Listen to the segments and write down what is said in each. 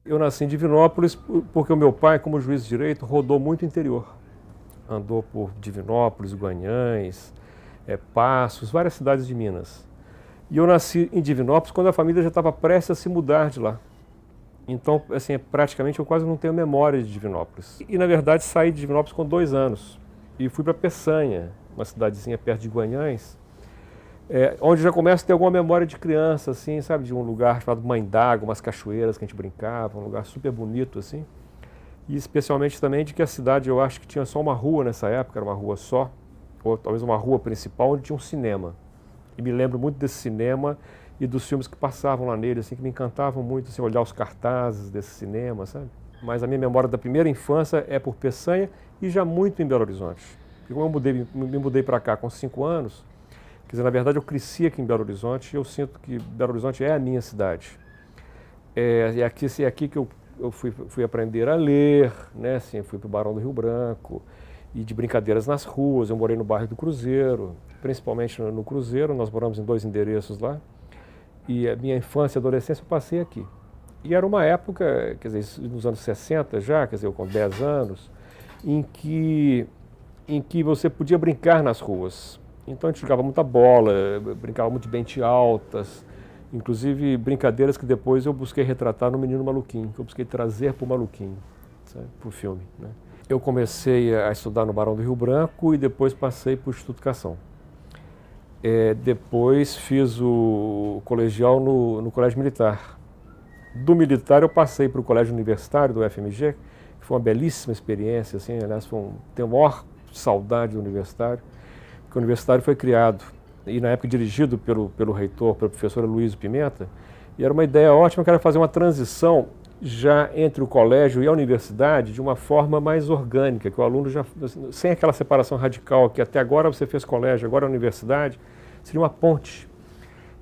Eu nasci em Divinópolis porque o meu pai, como juiz de direito, rodou muito o interior. Andou por Divinópolis, Guanhães, Passos, várias cidades de Minas. E eu nasci em Divinópolis quando a família já estava prestes a se mudar de lá. Então, assim, praticamente eu quase não tenho memória de Divinópolis. E, na verdade, saí de Divinópolis com 2 anos e fui para Peçanha, uma cidadezinha perto de Guanhães, onde já começa a ter alguma memória de criança, assim, sabe, de um lugar chamado Mãe d'Água, umas cachoeiras que a gente brincava, um lugar super bonito, assim. E especialmente também de que a cidade, eu acho que tinha só uma rua nessa época, era uma rua só, ou talvez uma rua principal, onde tinha um cinema. E me lembro muito desse cinema e dos filmes que passavam lá nele, assim, que me encantavam muito, assim, olhar os cartazes desse cinema, sabe? Mas a minha memória da primeira infância é por Peçanha e já muito em Belo Horizonte. Porque como eu me mudei para cá com 5 anos, quer dizer, na verdade eu cresci aqui em Belo Horizonte e eu sinto que Belo Horizonte é a minha cidade. É aqui que eu fui aprender a ler, né? Assim, fui para o Barão do Rio Branco, e de brincadeiras nas ruas. Eu morei no bairro do Cruzeiro, principalmente no Cruzeiro, nós moramos em 2 endereços lá. E a minha infância e adolescência eu passei aqui. E era uma época, quer dizer, nos anos 60 já, quer dizer, eu com 10 anos, em que você podia brincar nas ruas. Então a gente jogava muita bola, brincava muito de bente altas, inclusive brincadeiras que depois eu busquei retratar no Menino Maluquinho, que eu busquei trazer para o Maluquinho, para o filme, né? Eu comecei a estudar no Barão do Rio Branco e depois passei para o Instituto Educação. Depois fiz o colegial no Colégio Militar. Do militar eu passei para o Colégio Universitário do UFMG, que foi uma belíssima experiência, assim, aliás, tenho a maior saudade do universitário, porque o universitário foi criado e na época dirigido pelo reitor, pelo professor Luiz Pimenta, e era uma ideia ótima que era fazer uma transição já entre o colégio e a universidade de uma forma mais orgânica, que o aluno já, sem aquela separação radical que até agora você fez colégio, agora a universidade, seria uma ponte.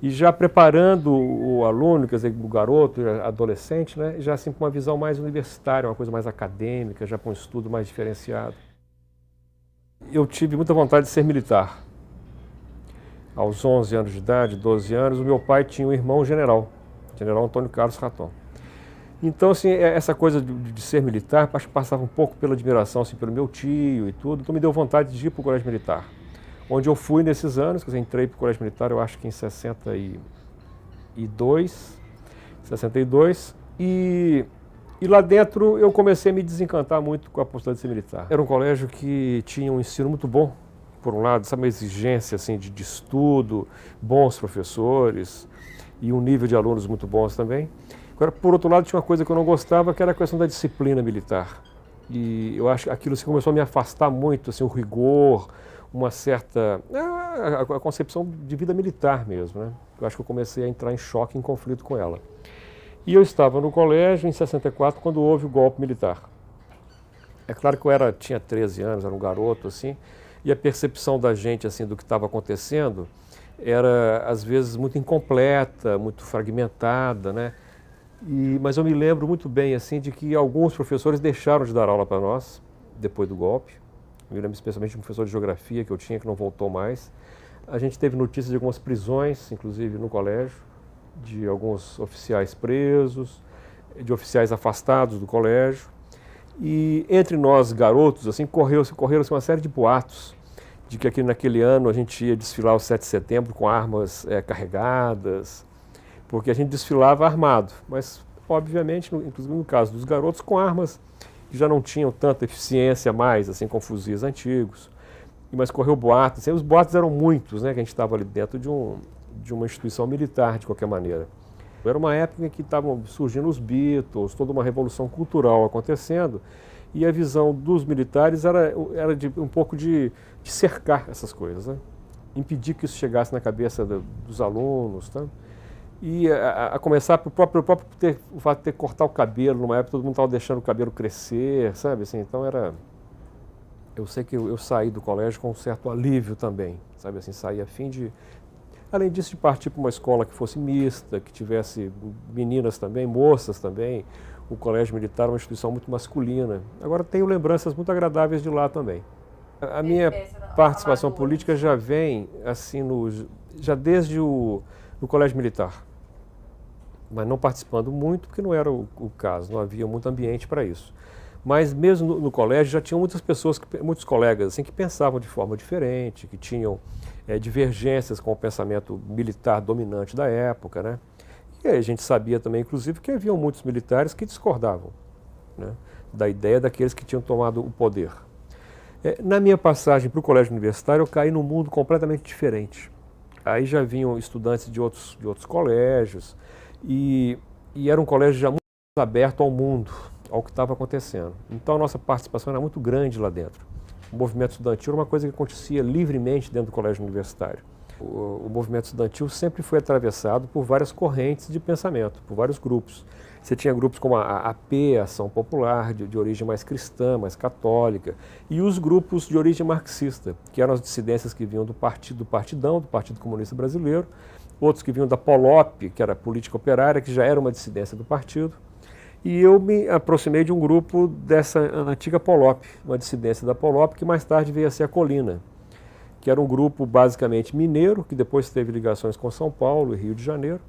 E já preparando o aluno, quer dizer, o garoto, o adolescente, né, já assim com uma visão mais universitária, uma coisa mais acadêmica, já com um estudo mais diferenciado. Eu tive muita vontade de ser militar. Aos 11 anos de idade, 12 anos, o meu pai tinha um irmão general Antônio Carlos Raton. Então, assim, essa coisa de ser militar, acho que passava um pouco pela admiração, assim, pelo meu tio e tudo, então me deu vontade de ir para o Colégio Militar, onde eu fui nesses anos, quer dizer, entrei para o Colégio Militar, eu acho que em 62, e lá dentro eu comecei a me desencantar muito com a possibilidade de ser militar. Era um colégio que tinha um ensino muito bom, por um lado, sabe, uma exigência, assim, de estudo, bons professores e um nível de alunos muito bons também. Agora, por outro lado, tinha uma coisa que eu não gostava, que era a questão da disciplina militar. E eu acho que aquilo assim, começou a me afastar muito, assim, o rigor, uma certa... a concepção de vida militar mesmo, né? Eu acho que eu comecei a entrar em choque, em conflito com ela. E eu estava no colégio em 64, quando houve o golpe militar. É claro que eu tinha 13 anos, era um garoto, assim, e a percepção da gente, assim, do que estava acontecendo era, às vezes, muito incompleta, muito fragmentada, né? Mas eu me lembro muito bem, assim, de que alguns professores deixaram de dar aula para nós, depois do golpe. Eu me lembro especialmente de um professor de geografia que eu tinha, que não voltou mais. A gente teve notícias de algumas prisões, inclusive no colégio, de alguns oficiais presos, de oficiais afastados do colégio. E entre nós, garotos, assim, correram-se uma série de boatos de que naquele ano a gente ia desfilar o 7 de setembro com armas carregadas, porque a gente desfilava armado, mas, obviamente, inclusive no caso dos garotos, com armas que já não tinham tanta eficiência mais, assim, com fuzis antigos. Mas correu boatos, assim, os boatos eram muitos, né, que a gente estava ali dentro de uma instituição militar, de qualquer maneira. Era uma época em que estavam surgindo os Beatles, toda uma revolução cultural acontecendo, e a visão dos militares era de um pouco de cercar essas coisas, né? Impedir que isso chegasse na cabeça dos alunos, tá? E a começar o fato de ter que cortar o cabelo, numa época todo mundo estava deixando o cabelo crescer, sabe? Assim, então eu sei que eu saí do colégio com um certo alívio também, sabe? Assim, saí a fim de... Além disso, de partir para uma escola que fosse mista, que tivesse meninas também, moças também. O Colégio Militar é uma instituição muito masculina. Agora, tenho lembranças muito agradáveis de lá também. A minha participação política já vem, assim, já desde no Colégio Militar. mas não participando muito, porque não era o caso, não havia muito ambiente para isso. Mas mesmo no colégio já tinham muitas pessoas, muitos colegas assim, que pensavam de forma diferente, que tinham divergências com o pensamento militar dominante da época, né? E aí a gente sabia também, inclusive, que haviam muitos militares que discordavam, né, da ideia daqueles que tinham tomado o poder. Na minha passagem para o colégio universitário, eu caí num mundo completamente diferente. Aí já vinham estudantes de outros colégios e era um colégio já muito aberto ao mundo, ao que estava acontecendo. Então a nossa participação era muito grande lá dentro. O movimento estudantil era uma coisa que acontecia livremente dentro do colégio universitário. O movimento estudantil sempre foi atravessado por várias correntes de pensamento, por vários grupos. Você tinha grupos como a AP, a Ação Popular, de origem mais cristã, mais católica, e os grupos de origem marxista, que eram as dissidências que vinham do Partidão, do Partido Comunista Brasileiro, outros que vinham da POLOP, que era a Política Operária, que já era uma dissidência do partido. E eu me aproximei de um grupo dessa antiga POLOP, uma dissidência da POLOP, que mais tarde veio a ser a Colina, que era um grupo basicamente mineiro, que depois teve ligações com São Paulo e Rio de Janeiro,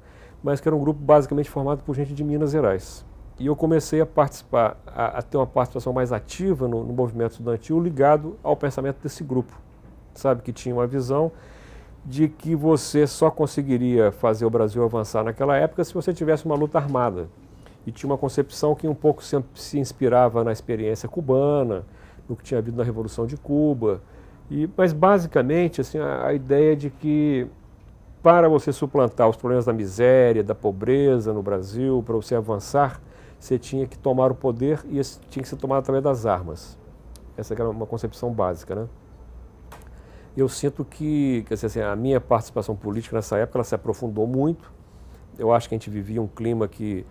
mas que era um grupo basicamente formado por gente de Minas Gerais. E eu comecei a participar, a ter uma participação mais ativa no movimento estudantil ligado ao pensamento desse grupo, sabe, que tinha uma visão de que você só conseguiria fazer o Brasil avançar naquela época se você tivesse uma luta armada. E tinha uma concepção que um pouco se inspirava na experiência cubana, no que tinha havido na Revolução de Cuba. Mas basicamente assim, a ideia de que para você suplantar os problemas da miséria, da pobreza no Brasil, para você avançar, você tinha que tomar o poder e isso tinha que ser tomado através das armas. Essa era uma concepção básica, né? Eu sinto que, quer dizer, assim, a minha participação política nessa época ela se aprofundou muito. Eu acho que a gente vivia um clima que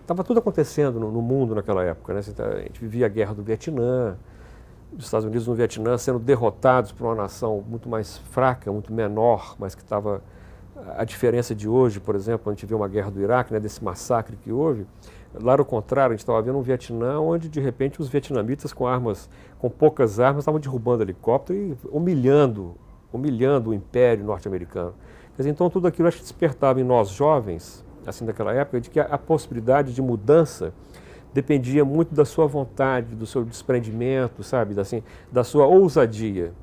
estava tudo acontecendo no mundo naquela época, né? A gente vivia a guerra do Vietnã, os Estados Unidos no Vietnã sendo derrotados por uma nação muito mais fraca, muito menor, mas que estava a diferença de hoje, por exemplo, a gente vê uma guerra do Iraque, né, desse massacre que houve. Lá no contrário, a gente estava vendo um Vietnã onde de repente os vietnamitas com poucas armas, estavam derrubando helicóptero e humilhando o império norte-americano. Quer dizer, então tudo aquilo acho que despertava em nós jovens, assim daquela época, de que a possibilidade de mudança dependia muito da sua vontade, do seu desprendimento, sabe, da sua ousadia.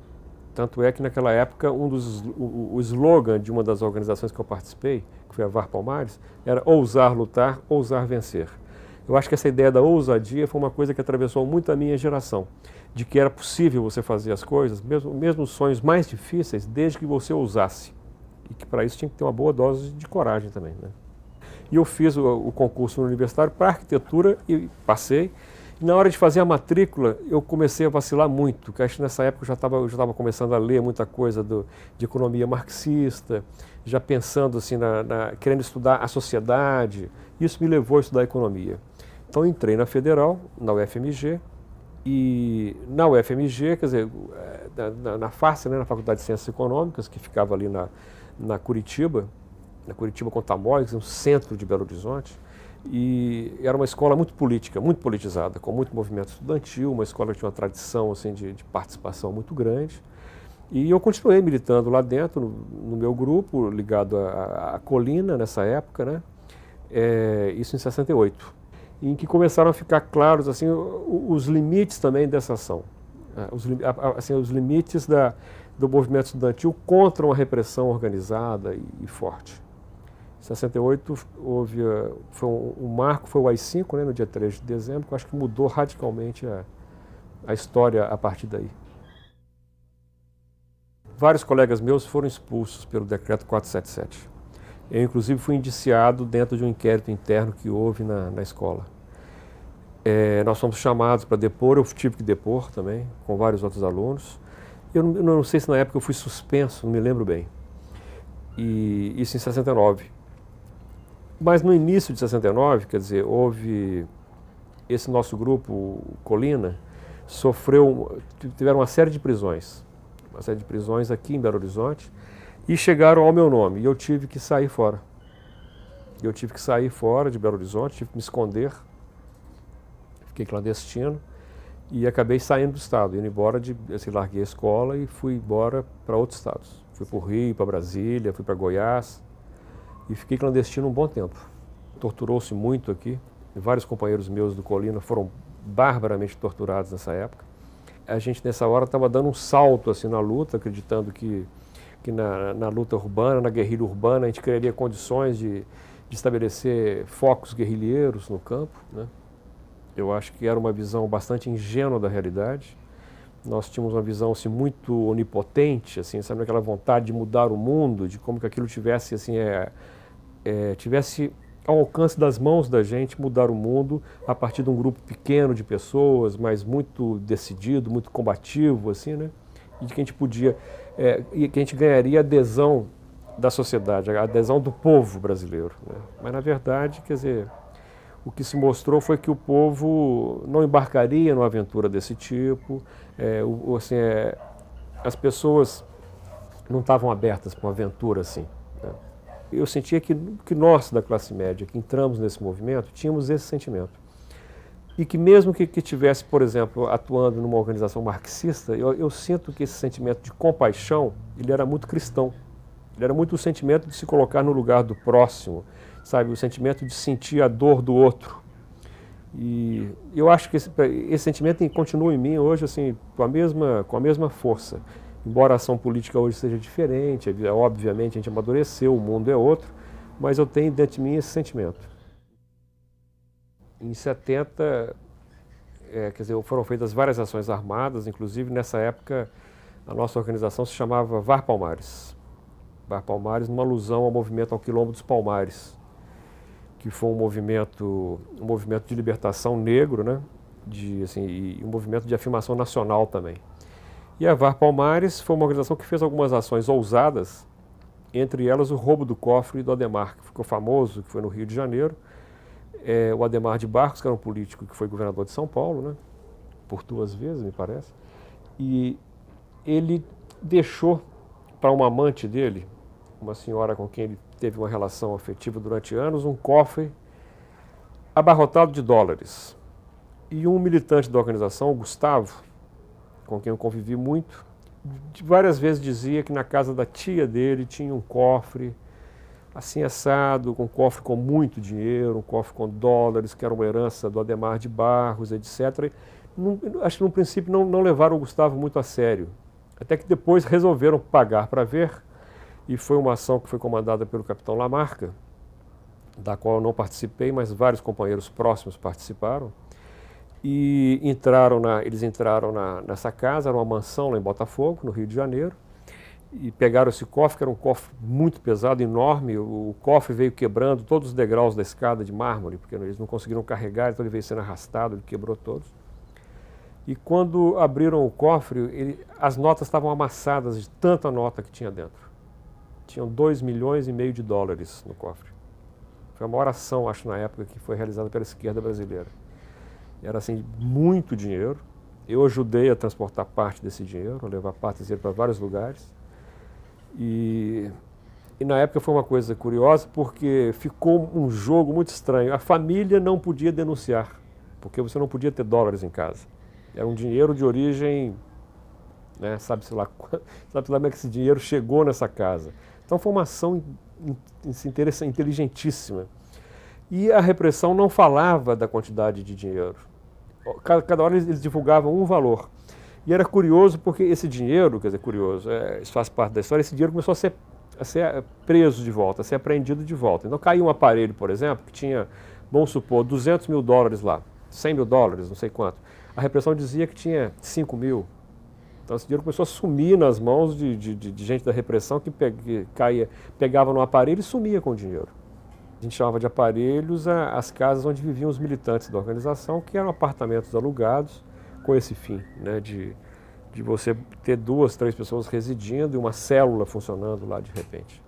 Tanto é que naquela época o slogan de uma das organizações que eu participei, que foi a VAR Palmares, era ousar lutar, ousar vencer. Eu acho que essa ideia da ousadia foi uma coisa que atravessou muito a minha geração, de que era possível você fazer as coisas, mesmo os sonhos mais difíceis, desde que você ousasse. E que para isso tinha que ter uma boa dose de coragem também, né? E eu fiz o concurso universitário para arquitetura e passei. E na hora de fazer a matrícula, eu comecei a vacilar muito, porque acho que nessa época eu já estava começando a ler muita coisa de economia marxista, já pensando assim, querendo estudar a sociedade. Isso me levou a estudar economia. Então entrei na Federal, na UFMG, e na UFMG, quer dizer, na FACE, né, na Faculdade de Ciências Econômicas, que ficava ali na Curitiba Contamópolis, um centro de Belo Horizonte, e era uma escola muito política, muito politizada, com muito movimento estudantil, uma escola que tinha uma tradição assim, de participação muito grande. E eu continuei militando lá dentro, no meu grupo, ligado à Colina, nessa época, né? Isso em 68, em que começaram a ficar claros assim, os limites também dessa ação, os limites do movimento estudantil contra uma repressão organizada e forte. Em 68 um marco, foi o AI-5, né, no dia 3 de dezembro, que eu acho que mudou radicalmente a história a partir daí. Vários colegas meus foram expulsos pelo decreto 477. Eu, inclusive, fui indiciado dentro de um inquérito interno que houve na escola. Nós fomos chamados para depor, eu tive que depor também, com vários outros alunos. Eu não sei se na época eu fui suspenso, não me lembro bem. E isso em 69. Mas no início de 69, quer dizer, houve esse nosso grupo, Colina, tiveram uma série de prisões aqui em Belo Horizonte, e chegaram ao meu nome, e eu tive que sair fora. Eu tive que sair fora de Belo Horizonte, tive que me esconder, fiquei clandestino, e acabei saindo do estado, indo embora, larguei a escola e fui embora para outros estados. Fui para o Rio, para Brasília, fui para Goiás. e fiquei clandestino um bom tempo. Torturou-se muito aqui, vários companheiros meus do Colina foram barbaramente torturados nessa época. A gente nessa hora estava dando um salto assim na luta, acreditando que na luta urbana, na guerrilha urbana, a gente criaria condições de estabelecer focos guerrilheiros no campo, né? Eu acho que era uma visão bastante ingênua da realidade. Nós tínhamos uma visão assim, muito onipotente, assim, sabe, aquela vontade de mudar o mundo, de como que aquilo tivesse, assim, tivesse ao alcance das mãos da gente mudar o mundo a partir de um grupo pequeno de pessoas, mas muito decidido, muito combativo, assim, né? E de que a gente podia, e que a gente ganharia adesão da sociedade, a adesão do povo brasileiro, né? Mas na verdade, quer dizer, o que se mostrou foi que o povo não embarcaria numa aventura desse tipo, as pessoas não estavam abertas para uma aventura assim, né? Eu sentia que nós, da classe média, que entramos nesse movimento, tínhamos esse sentimento. E que mesmo que tivesse, por exemplo, atuando numa organização marxista, eu sinto que esse sentimento de compaixão, ele era muito cristão. Ele era muito o sentimento de se colocar no lugar do próximo, sabe? O sentimento de sentir a dor do outro. E eu acho que esse sentimento continua em mim hoje, assim, com a mesma força. Embora a ação política hoje seja diferente, obviamente a gente amadureceu, o mundo é outro, mas eu tenho dentro de mim esse sentimento. Em 70, quer dizer, foram feitas várias ações armadas, inclusive nessa época a nossa organização se chamava VAR Palmares. VAR Palmares numa alusão ao movimento ao Quilombo dos Palmares, que foi um movimento de libertação negro, né? E um movimento de afirmação nacional também. E a VAR Palmares foi uma organização que fez algumas ações ousadas, entre elas o roubo do cofre do Adhemar, que ficou famoso, que foi no Rio de Janeiro. O Adhemar de Barros, que era um político que foi governador de São Paulo, né? Por 2 vezes, me parece. E ele deixou para uma amante dele, uma senhora com quem ele teve uma relação afetiva durante anos, um cofre abarrotado de dólares. E um militante da organização, o Gustavo, com quem eu convivi muito, várias vezes dizia que na casa da tia dele tinha um cofre assim assado, um cofre com muito dinheiro, um cofre com dólares, que era uma herança do Adhemar de Barros, etc. Acho que no princípio não levaram o Gustavo muito a sério, até que depois resolveram pagar para ver, e foi uma ação que foi comandada pelo capitão Lamarca, da qual eu não participei, mas vários companheiros próximos participaram. E eles entraram nessa casa, era uma mansão lá em Botafogo, no Rio de Janeiro, e pegaram esse cofre, que era um cofre muito pesado, enorme. O cofre veio quebrando todos os degraus da escada de mármore, porque eles não conseguiram carregar, então ele veio sendo arrastado, ele quebrou todos. E quando abriram o cofre, as notas estavam amassadas de tanta nota que tinha dentro. Tinham 2,5 milhões de dólares no cofre. Foi a maior ação, acho, na época, que foi realizada pela esquerda brasileira. Era, assim, muito dinheiro. Eu ajudei a transportar parte desse dinheiro, a levar parte desse dinheiro para vários lugares. E na época foi uma coisa curiosa, porque ficou um jogo muito estranho. A família não podia denunciar, porque você não podia ter dólares em casa. Era um dinheiro de origem, né, sabe-se lá como é que esse dinheiro chegou nessa casa. Então foi uma ação inteligentíssima. E a repressão não falava da quantidade de dinheiro. Cada hora eles divulgavam um valor. E era curioso porque esse dinheiro, quer dizer, curioso, isso faz parte da história, esse dinheiro começou a ser preso de volta, a ser apreendido de volta. Então caiu um aparelho, por exemplo, que tinha, vamos supor, 200 mil dólares lá, 100 mil dólares, não sei quanto. A repressão dizia que tinha 5 mil. Então esse dinheiro começou a sumir nas mãos de gente da repressão que pegava no aparelho e sumia com o dinheiro. A gente chamava de aparelhos as casas onde viviam os militantes da organização, que eram apartamentos alugados com esse fim, né, de você ter 2, 3 pessoas residindo e uma célula funcionando lá de repente.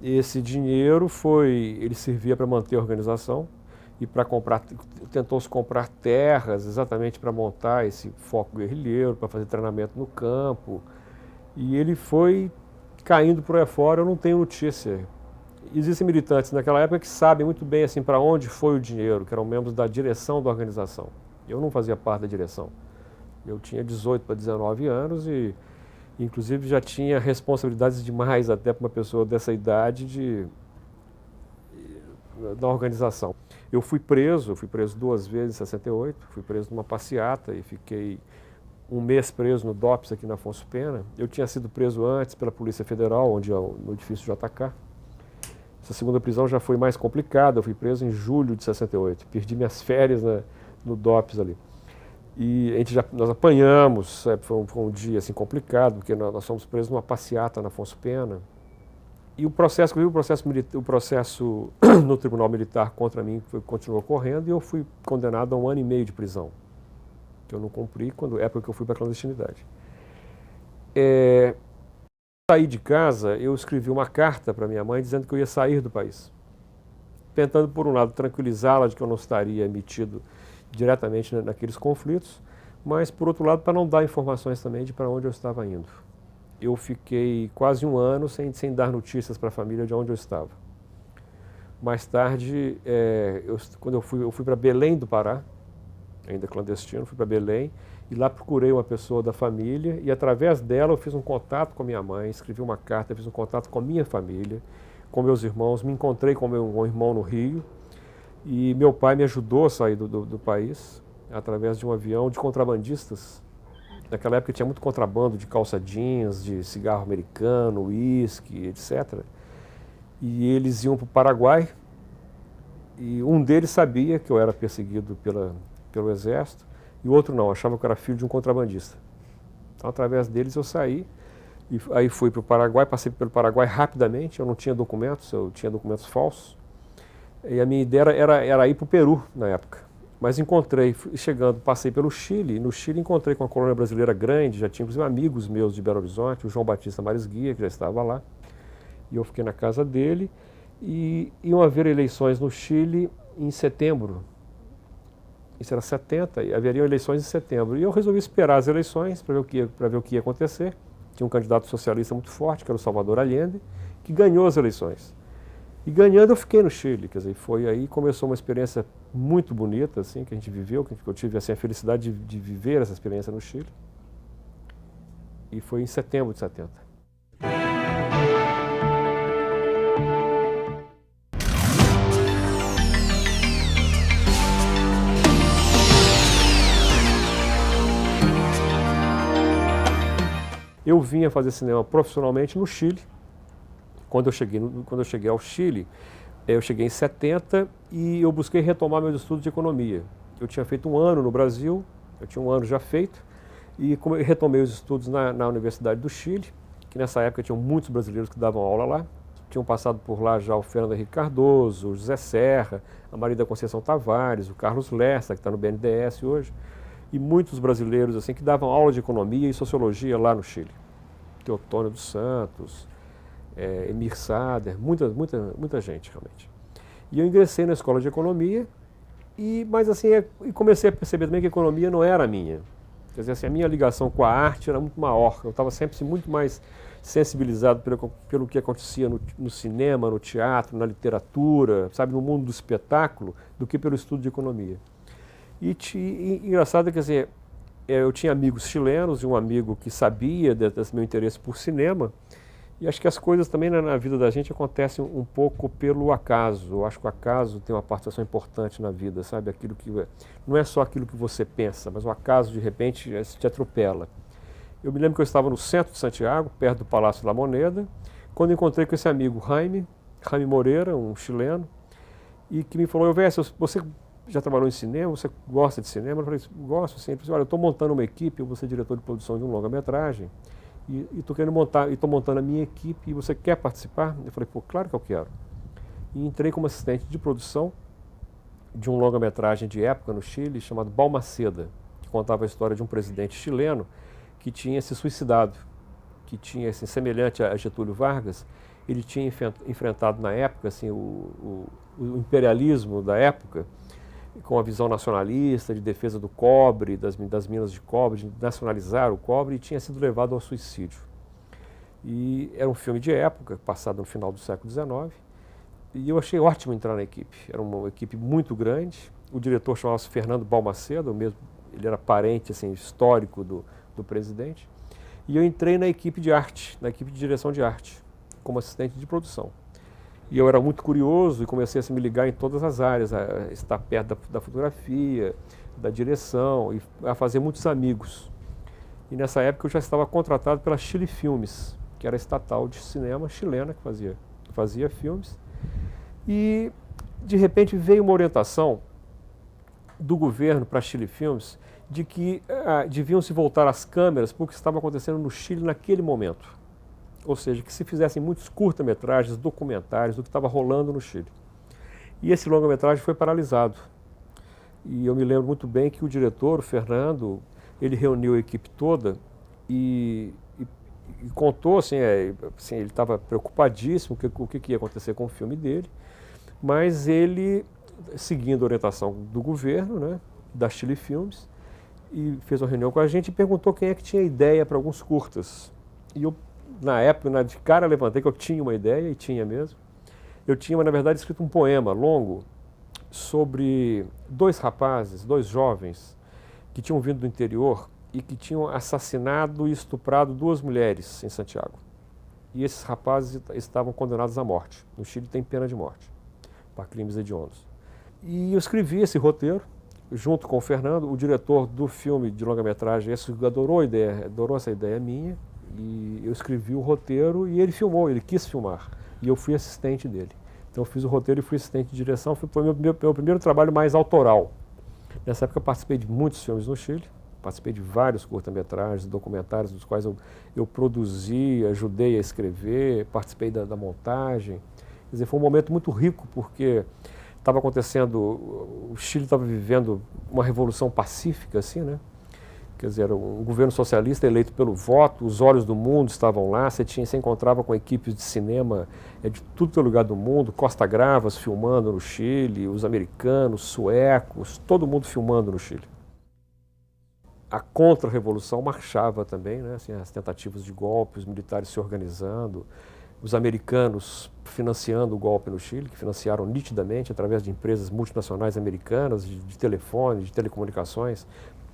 Esse dinheiro ele servia para manter a organização e para tentou-se comprar terras exatamente para montar esse foco guerrilheiro, para fazer treinamento no campo. E ele foi caindo por aí fora, eu não tenho notícia. Existem militantes naquela época que sabem muito bem assim, para onde foi o dinheiro, que eram membros da direção da organização. Eu não fazia parte da direção. Eu tinha 18 para 19 anos e, inclusive, já tinha responsabilidades demais até para uma pessoa dessa idade da organização. Eu fui preso 2 vezes em 68, fui preso numa passeata e fiquei 1 mês preso no DOPS aqui na Afonso Pena. Eu tinha sido preso antes pela Polícia Federal, no edifício JK. Essa segunda prisão já foi mais complicada, eu fui preso em julho de 68, perdi minhas férias no DOPS ali. E nós apanhamos, foi um dia assim, complicado, porque nós fomos presos numa passeata na Afonso Pena. E o processo no Tribunal Militar contra mim continuou correndo e eu fui condenado a 1 ano e meio de prisão, que eu não cumpri, época que eu fui para a clandestinidade. Saí de casa, eu escrevi uma carta para minha mãe dizendo que eu ia sair do país, tentando, por um lado, tranquilizá-la de que eu não estaria metido diretamente naqueles conflitos, mas, por outro lado, para não dar informações também de para onde eu estava indo. Eu fiquei quase 1 ano sem dar notícias para a família de onde eu estava. Mais tarde, quando eu fui para Belém do Pará, ainda clandestino, fui para Belém, e lá procurei uma pessoa da família, e através dela eu fiz um contato com a minha mãe, escrevi uma carta, fiz um contato com a minha família, com meus irmãos, me encontrei com meu irmão no Rio, e meu pai me ajudou a sair do país, através de um avião de contrabandistas. Naquela época tinha muito contrabando de calça jeans, de cigarro americano, uísque, etc. E eles iam para o Paraguai, e um deles sabia que eu era perseguido pelo exército, e o outro não, achava que eu era filho de um contrabandista. Então, através deles eu saí, e aí fui para o Paraguai, passei pelo Paraguai rapidamente, eu não tinha documentos, eu tinha documentos falsos, e a minha ideia era ir para o Peru na época. Mas passei pelo Chile, e no Chile encontrei com uma colônia brasileira grande, já tinha inclusive amigos meus de Belo Horizonte, o João Batista Mares Guia, que já estava lá, e eu fiquei na casa dele, e iam haver eleições no Chile em setembro. Isso era 70, e haveriam eleições em setembro. E eu resolvi esperar as eleições para ver o que ia acontecer. Tinha um candidato socialista muito forte, que era o Salvador Allende, que ganhou as eleições. E ganhando eu fiquei no Chile, quer dizer, foi aí que começou uma experiência muito bonita, assim, que a gente viveu, que eu tive assim, a felicidade de viver essa experiência no Chile. E foi em setembro de 70. Eu vinha fazer cinema profissionalmente no Chile. Quando eu cheguei ao Chile, eu cheguei em 70 e eu busquei retomar meus estudos de economia. Eu tinha feito 1 ano no Brasil, eu tinha 1 ano já feito, e retomei os estudos na Universidade do Chile, que nessa época tinham muitos brasileiros que davam aula lá. Tinham passado por lá já o Fernando Henrique Cardoso, o José Serra, a Maria da Conceição Tavares, o Carlos Lessa, que está no BNDES hoje, e muitos brasileiros assim que davam aula de economia e sociologia lá no Chile. Teotônio dos Santos, Emir Sader, muita gente realmente. E eu ingressei na escola de economia, mas assim, e comecei a perceber também que a economia não era a minha. Quer dizer, assim, a minha ligação com a arte era muito maior, eu estava sempre assim, muito mais sensibilizado pelo que acontecia no cinema, no teatro, na literatura, sabe, no mundo do espetáculo, do que pelo estudo de economia. E engraçado, quer dizer, eu tinha amigos chilenos e um amigo que sabia desse meu interesse por cinema, e acho que as coisas também na vida da gente acontecem um pouco pelo acaso. Eu acho que o acaso tem uma participação importante na vida, sabe? Aquilo que não é só aquilo que você pensa, mas o acaso de repente te atropela. Eu me lembro que eu estava no centro de Santiago, perto do Palácio da Moneda, quando encontrei com esse amigo Jaime Moreira, um chileno, e que me falou: Elvésio, você já trabalhou em cinema, você gosta de cinema? Eu falei: gosto, sim. Ele falou: olha, eu estou montando uma equipe, eu vou ser diretor de produção de um longa-metragem, e estou montando a minha equipe, e você quer participar? Eu falei: pô, claro que eu quero. E entrei como assistente de produção de um longa-metragem de época no Chile, chamado Balmaceda, que contava a história de um presidente chileno que tinha se suicidado, que tinha, assim, semelhante a Getúlio Vargas, ele tinha enfrentado na época assim, o imperialismo da época, com a visão nacionalista, de defesa do cobre, das minas de cobre, de nacionalizar o cobre, e tinha sido levado ao suicídio. E era um filme de época, passado no final do século XIX, e eu achei ótimo entrar na equipe. Era uma equipe muito grande, o diretor chamava-se Fernando Balmaceda, ele era parente assim, histórico do presidente, e eu entrei na equipe de arte, na equipe de direção de arte, como assistente de produção. E eu era muito curioso e comecei a me ligar em todas as áreas, a estar perto da fotografia, da direção, e a fazer muitos amigos. E nessa época eu já estava contratado pela Chile Filmes, que era a estatal de cinema chilena que fazia filmes. E de repente veio uma orientação do governo para a Chile Filmes de que deviam se voltar as câmeras para o que estava acontecendo no Chile naquele momento. Ou seja, que se fizessem muitos curta-metragens, documentários do que estava rolando no Chile. E esse longa-metragem foi paralisado. E eu me lembro muito bem que o diretor, o Fernando, ele reuniu a equipe toda e contou, assim, ele estava preocupadíssimo com o que ia acontecer com o filme dele, mas ele, seguindo a orientação do governo, né, da Chile Filmes, e fez uma reunião com a gente e perguntou quem é que tinha ideia para alguns curtas. E eu, na época, de cara levantei que eu tinha uma ideia, e tinha mesmo. Eu tinha, na verdade, escrito um poema longo sobre dois rapazes, dois jovens, que tinham vindo do interior e que tinham assassinado e estuprado duas mulheres em Santiago. E esses rapazes estavam condenados à morte. No Chile tem pena de morte para crimes hediondos. E eu escrevi esse roteiro junto com o Fernando, o diretor do filme de longa-metragem, adorou essa ideia minha, e eu escrevi o roteiro e ele filmou, ele quis filmar, e eu fui assistente dele. Então eu fiz o roteiro e fui assistente de direção, foi o meu primeiro trabalho mais autoral. Nessa época eu participei de muitos filmes no Chile, participei de vários curta-metragens, documentários, dos quais eu produzi, ajudei a escrever, participei da montagem. Quer dizer, foi um momento muito rico, porque estava acontecendo, o Chile estava vivendo uma revolução pacífica, assim, né? Quer dizer, era um governo socialista eleito pelo voto, os olhos do mundo estavam lá, você encontrava com equipes de cinema de tudo que é lugar do mundo, Costa Gravas filmando no Chile, os americanos, suecos, todo mundo filmando no Chile. A contra-revolução marchava também, né? Assim, as tentativas de golpe, os militares se organizando, os americanos financiando o golpe no Chile, que financiaram nitidamente através de empresas multinacionais americanas, de telefone, de telecomunicações,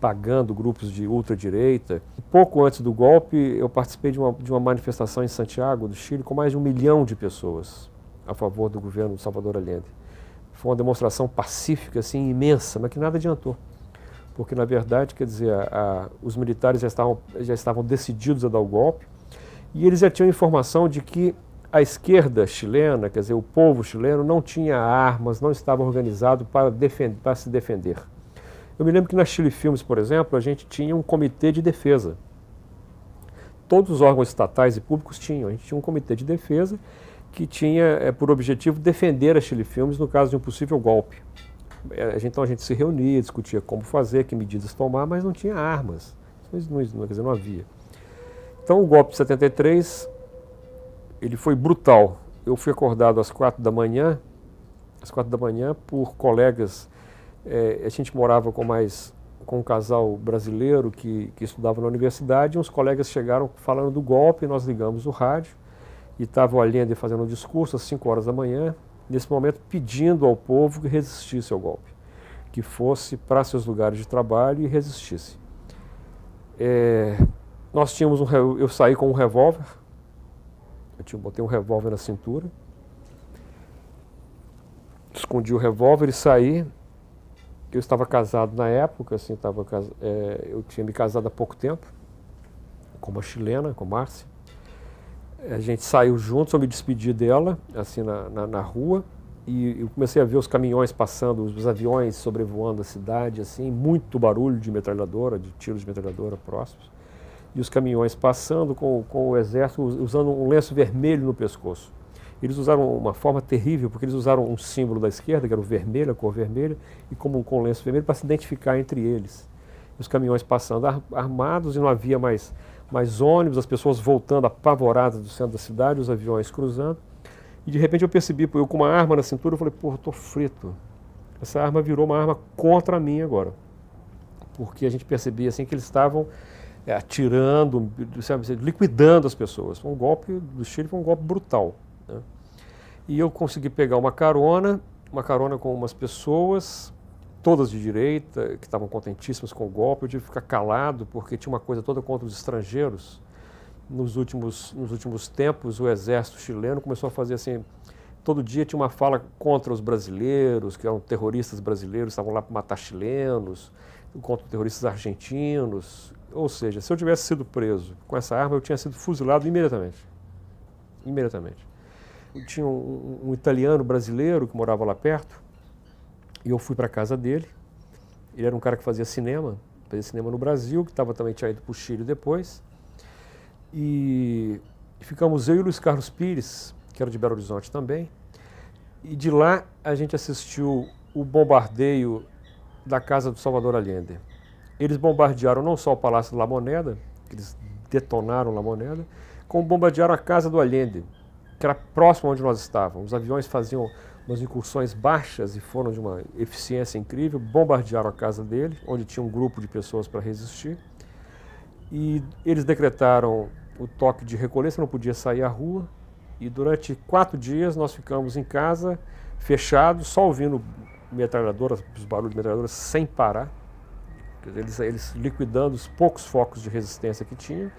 pagando grupos de ultradireita. Pouco antes do golpe, eu participei de uma manifestação em Santiago do Chile com mais de 1 milhão de pessoas a favor do governo de Salvador Allende. Foi uma demonstração pacífica, assim, imensa, mas que nada adiantou. Porque, na verdade, quer dizer, os militares já estavam decididos a dar o golpe, e eles já tinham informação de que a esquerda chilena, quer dizer, o povo chileno, não tinha armas, não estava organizado para se defender. Eu me lembro que na Chile Filmes, por exemplo, a gente tinha um comitê de defesa. Todos os órgãos estatais e públicos tinham. A gente tinha um comitê de defesa que tinha por objetivo defender a Chile Filmes no caso de um possível golpe. Então a gente se reunia, discutia como fazer, que medidas tomar, mas não tinha armas. Quer dizer, não havia. Então o golpe de 73, ele foi brutal. Eu fui acordado às 4 da manhã, por colegas. A gente morava com um casal brasileiro que estudava na universidade, e uns colegas chegaram falando do golpe, nós ligamos o rádio, e estava o Allende fazendo um discurso às 5 horas da manhã, nesse momento pedindo ao povo que resistisse ao golpe, que fosse para seus lugares de trabalho e resistisse. Nós tínhamos eu saí com um revólver, botei um revólver na cintura, escondi o revólver e saí. Eu estava casado na época, assim, eu tinha me casado há pouco tempo, com uma chilena, com Márcia. A gente saiu juntos, eu me despedi dela, assim, na rua, e eu comecei a ver os caminhões passando, os aviões sobrevoando a cidade, assim, muito barulho de metralhadora, de tiros de metralhadora próximos, e os caminhões passando com o exército usando um lenço vermelho no pescoço. Eles usaram uma forma terrível, porque eles usaram um símbolo da esquerda, que era o vermelho, a cor vermelha, e com o lenço vermelho para se identificar entre eles. Os caminhões passando armados e não havia mais ônibus, as pessoas voltando apavoradas do centro da cidade, os aviões cruzando. E de repente eu percebi, eu com uma arma na cintura, eu falei, pô, eu tô frito. Essa arma virou uma arma contra mim agora. Porque a gente percebia assim que eles estavam atirando, liquidando as pessoas. Um golpe do Chile foi um golpe brutal. Né? E eu consegui pegar uma carona com umas pessoas, todas de direita, que estavam contentíssimas com o golpe. Eu tive que ficar calado, porque tinha uma coisa toda contra os estrangeiros. Nos últimos tempos, o exército chileno começou a fazer assim, todo dia tinha uma fala contra os brasileiros, que eram terroristas brasileiros, estavam lá para matar chilenos, contra terroristas argentinos. Ou seja, se eu tivesse sido preso com essa arma, eu tinha sido fuzilado imediatamente. Imediatamente. Eu tinha um italiano brasileiro que morava lá perto, e eu fui para a casa dele. Ele era um cara que fazia cinema no Brasil, que também tinha ido para o Chile depois. E ficamos eu e o Luiz Carlos Pires, que era de Belo Horizonte também. E de lá a gente assistiu o bombardeio da casa do Salvador Allende. Eles bombardearam não só o Palácio de La Moneda, que eles detonaram La Moneda, como bombardearam a casa do Allende, que era próximo onde nós estávamos. Os aviões faziam umas incursões baixas e foram de uma eficiência incrível, bombardearam a casa dele, onde tinha um grupo de pessoas para resistir. E eles decretaram o toque de recolher, você não podia sair à rua. E durante 4 dias nós ficamos em casa, fechados, só ouvindo metralhadoras, os barulhos de metralhadoras sem parar. Eles liquidando os poucos focos de resistência que tinham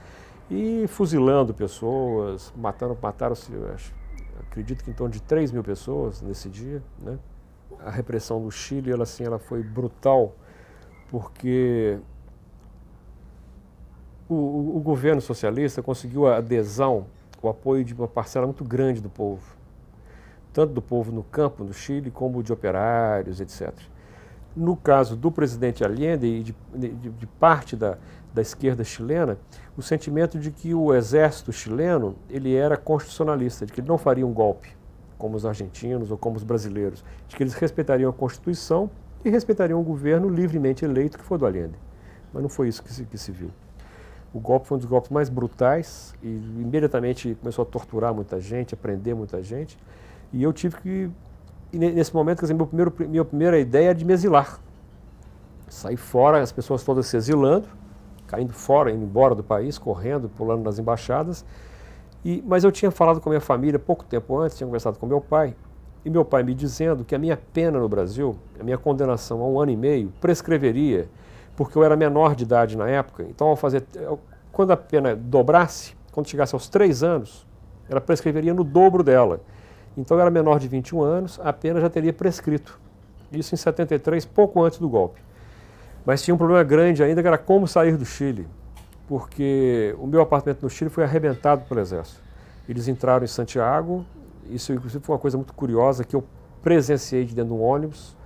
e fuzilando pessoas, mataram-se, acredito que em torno de 3 mil pessoas nesse dia, né? A repressão do Chile, ela foi brutal, porque o governo socialista conseguiu a adesão, o apoio de uma parcela muito grande do povo, tanto do povo no campo, no Chile, como de operários, etc. No caso do presidente Allende e de parte da esquerda chilena, o sentimento de que o exército chileno ele era constitucionalista, de que ele não faria um golpe, como os argentinos ou como os brasileiros, de que eles respeitariam a Constituição e respeitariam o governo livremente eleito que foi do Allende. Mas não foi isso que se viu. O golpe foi um dos golpes mais brutais e imediatamente começou a torturar muita gente, a prender muita gente. E eu tive que, nesse momento, quer dizer, minha primeira ideia era de me exilar. Sair fora, as pessoas todas se exilando, caindo fora, indo embora do país, correndo, pulando nas embaixadas. Mas eu tinha falado com a minha família pouco tempo antes, tinha conversado com meu pai, e meu pai me dizendo que a minha pena no Brasil, a minha condenação a 1 ano e meio, prescreveria, porque eu era menor de idade na época. Então, quando a pena dobrasse, quando chegasse aos 3 anos, ela prescreveria no dobro dela. Então, eu era menor de 21 anos, a pena já teria prescrito. Isso em 73, pouco antes do golpe. Mas tinha um problema grande ainda, que era como sair do Chile, porque o meu apartamento no Chile foi arrebentado pelo exército. Eles entraram em Santiago, isso inclusive foi uma coisa muito curiosa, que eu presenciei de dentro de um ônibus,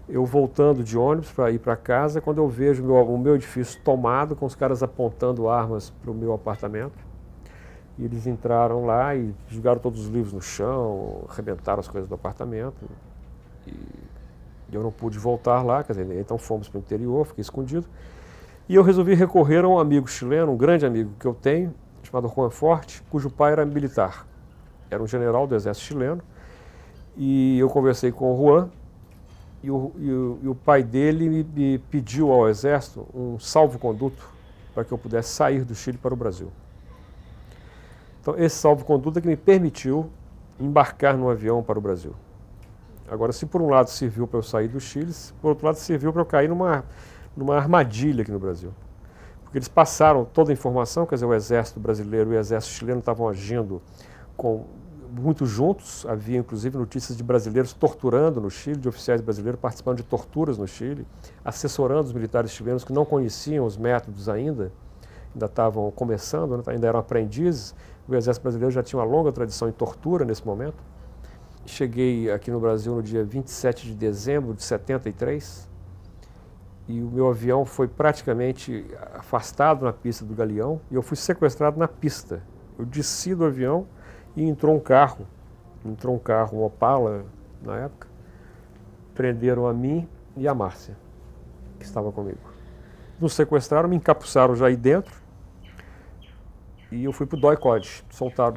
eu voltando de ônibus para ir para casa, quando eu vejo o meu edifício tomado, com os caras apontando armas para o meu apartamento. E eles entraram lá e jogaram todos os livros no chão, arrebentaram as coisas do apartamento. E eu não pude voltar lá, quer dizer, então fomos para o interior, fiquei escondido. E eu resolvi recorrer a um amigo chileno, um grande amigo que eu tenho, chamado Juan Forte, cujo pai era militar. Era um general do exército chileno. E eu conversei com o Juan, e o pai dele me pediu ao exército um salvo-conduto para que eu pudesse sair do Chile para o Brasil. Então, esse salvo-conduto é que me permitiu embarcar num avião para o Brasil. Agora, se por um lado serviu para eu sair do Chile, por outro lado serviu para eu cair numa armadilha aqui no Brasil. Porque eles passaram toda a informação, quer dizer, o exército brasileiro e o exército chileno estavam agindo muito juntos. Havia, inclusive, notícias de brasileiros torturando no Chile, de oficiais brasileiros participando de torturas no Chile, assessorando os militares chilenos que não conheciam os métodos ainda estavam começando, né, ainda eram aprendizes. O exército brasileiro já tinha uma longa tradição em tortura nesse momento. Cheguei aqui no Brasil no dia 27 de dezembro de 73 e o meu avião foi praticamente afastado na pista do Galeão e eu fui sequestrado na pista. Eu desci do avião e entrou um carro, um Opala na época, prenderam a mim e a Márcia, que estava comigo. Nos sequestraram, me encapuçaram já aí dentro e eu fui para o DOI-CODE.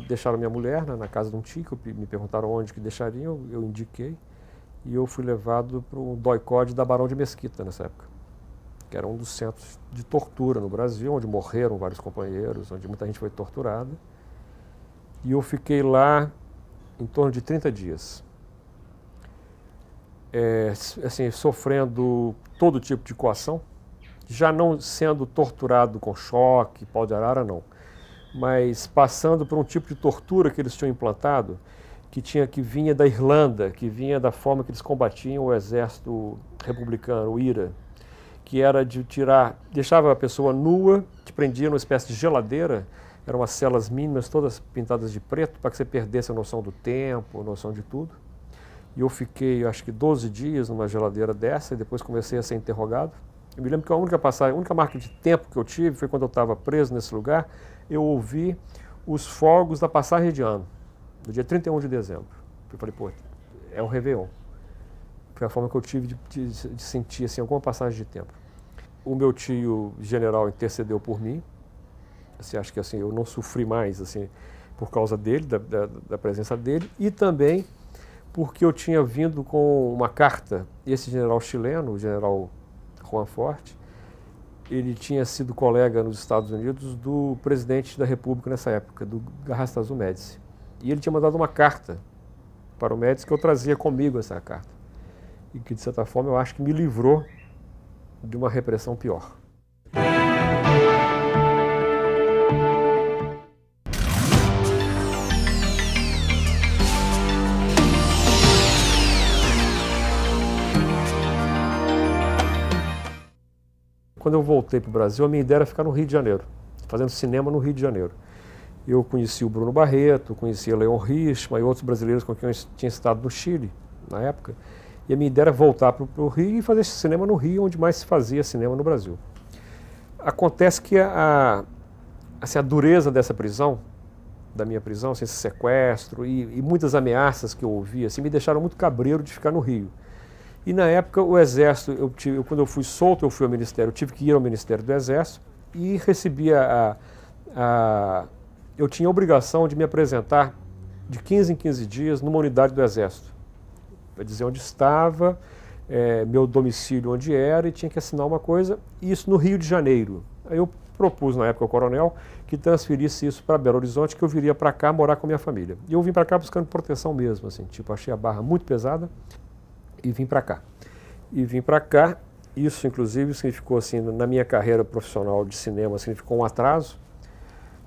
Deixaram minha mulher na casa de um tio, me perguntaram onde que deixariam, eu indiquei e eu fui levado para o DOI-CODE da Barão de Mesquita nessa época, que era um dos centros de tortura no Brasil, onde morreram vários companheiros, onde muita gente foi torturada. E eu fiquei lá em torno de 30 dias, assim, sofrendo todo tipo de coação, já não sendo torturado com choque, pau de arara, não, mas passando por um tipo de tortura que eles tinham implantado, que vinha da Irlanda, que vinha da forma que eles combatiam o exército republicano, o IRA, que era de tirar, deixava a pessoa nua, te prendia numa espécie de geladeira, eram umas celas mínimas, todas pintadas de preto, para que você perdesse a noção do tempo, a noção de tudo. E eu fiquei, acho que 12 dias numa geladeira dessa, e depois comecei a ser interrogado. Eu me lembro que a única marca de tempo que eu tive foi quando eu estava preso nesse lugar, eu ouvi os fogos da passagem de ano, no dia 31 de dezembro. Eu falei, pô, é o Réveillon. Foi a forma que eu tive de sentir assim, alguma passagem de tempo. O meu tio general intercedeu por mim. Assim, acho que assim, eu não sofri mais assim, por causa dele, da presença dele, e também porque eu tinha vindo com uma carta, e esse general chileno, o general Juan Forte, ele tinha sido colega nos Estados Unidos do presidente da República nessa época, do Garrastazu Médici. E ele tinha mandado uma carta para o Médici que eu trazia comigo essa carta. E que, de certa forma, eu acho que me livrou de uma repressão pior. Quando eu voltei para o Brasil, a minha ideia era ficar no Rio de Janeiro, fazendo cinema no Rio de Janeiro. Eu conheci o Bruno Barreto, conhecia Leon Richman e outros brasileiros com quem eu tinha estado no Chile, na época. E a minha ideia era voltar para o Rio e fazer esse cinema no Rio, onde mais se fazia cinema no Brasil. Acontece que a dureza dessa prisão, da minha prisão, assim, esse sequestro e muitas ameaças que eu ouvi, assim, me deixaram muito cabreiro de ficar no Rio. E na época o Exército, quando eu fui solto, eu fui ao Ministério, eu tive que ir ao Ministério do Exército e recebia eu tinha a obrigação de me apresentar de 15 em 15 dias numa unidade do Exército. Para dizer onde estava, meu domicílio onde era, e tinha que assinar uma coisa, e isso no Rio de Janeiro. Aí eu propus na época ao coronel que transferisse isso para Belo Horizonte, que eu viria para cá morar com a minha família. E eu vim para cá buscando proteção mesmo, assim, tipo, achei a barra muito pesada e vim para cá. E vim para cá, isso inclusive significou, assim, na minha carreira profissional de cinema, significou um atraso,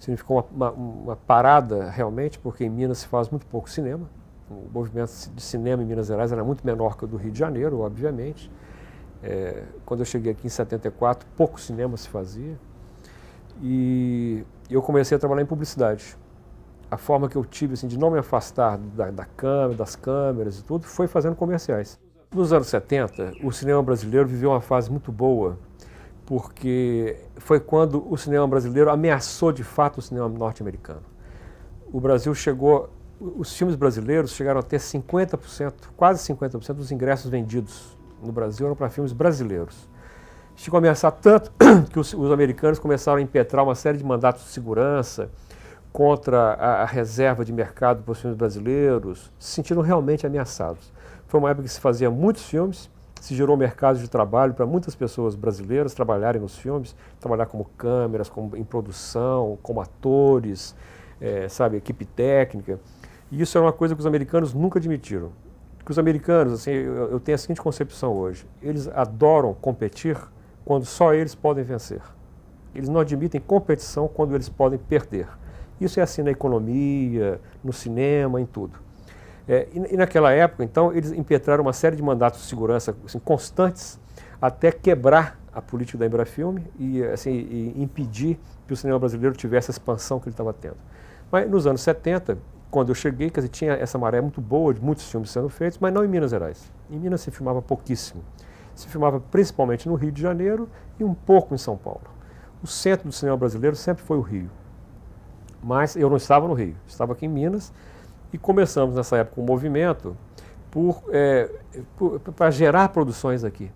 significou uma parada realmente, porque em Minas se faz muito pouco cinema. O movimento de cinema em Minas Gerais era muito menor que o do Rio de Janeiro, obviamente. Quando eu cheguei aqui em 74, pouco cinema se fazia. E eu comecei a trabalhar em publicidade. A forma que eu tive assim, de não me afastar da câmera, das câmeras e tudo, foi fazendo comerciais. Nos anos 70, o cinema brasileiro viveu uma fase muito boa, porque foi quando o cinema brasileiro ameaçou de fato o cinema norte-americano. O Brasil chegou, os filmes brasileiros chegaram a ter 50%, quase 50% dos ingressos vendidos no Brasil eram para filmes brasileiros. Chegou a ameaçar tanto que os americanos começaram a impetrar uma série de mandatos de segurança contra a reserva de mercado para os filmes brasileiros, se sentiram realmente ameaçados. Foi uma época que se fazia muitos filmes, se gerou mercado de trabalho para muitas pessoas brasileiras trabalharem nos filmes, trabalhar como câmeras, em produção, como atores, equipe técnica. E isso é uma coisa que os americanos nunca admitiram. Porque os americanos, assim, eu tenho a seguinte concepção hoje, eles adoram competir quando só eles podem vencer. Eles não admitem competição quando eles podem perder. Isso é assim na economia, no cinema, em tudo. E naquela época, então, eles impetraram uma série de mandatos de segurança assim, constantes até quebrar a política da Embrafilme e impedir que o cinema brasileiro tivesse a expansão que ele estava tendo. Mas nos anos 70, quando eu cheguei, quer dizer, tinha essa maré muito boa de muitos filmes sendo feitos, mas não em Minas Gerais. Em Minas se filmava pouquíssimo. Se filmava principalmente no Rio de Janeiro e um pouco em São Paulo. O centro do cinema brasileiro sempre foi o Rio. Mas eu não estava no Rio, estava aqui em Minas e começamos nessa época um movimento para gerar produções aqui.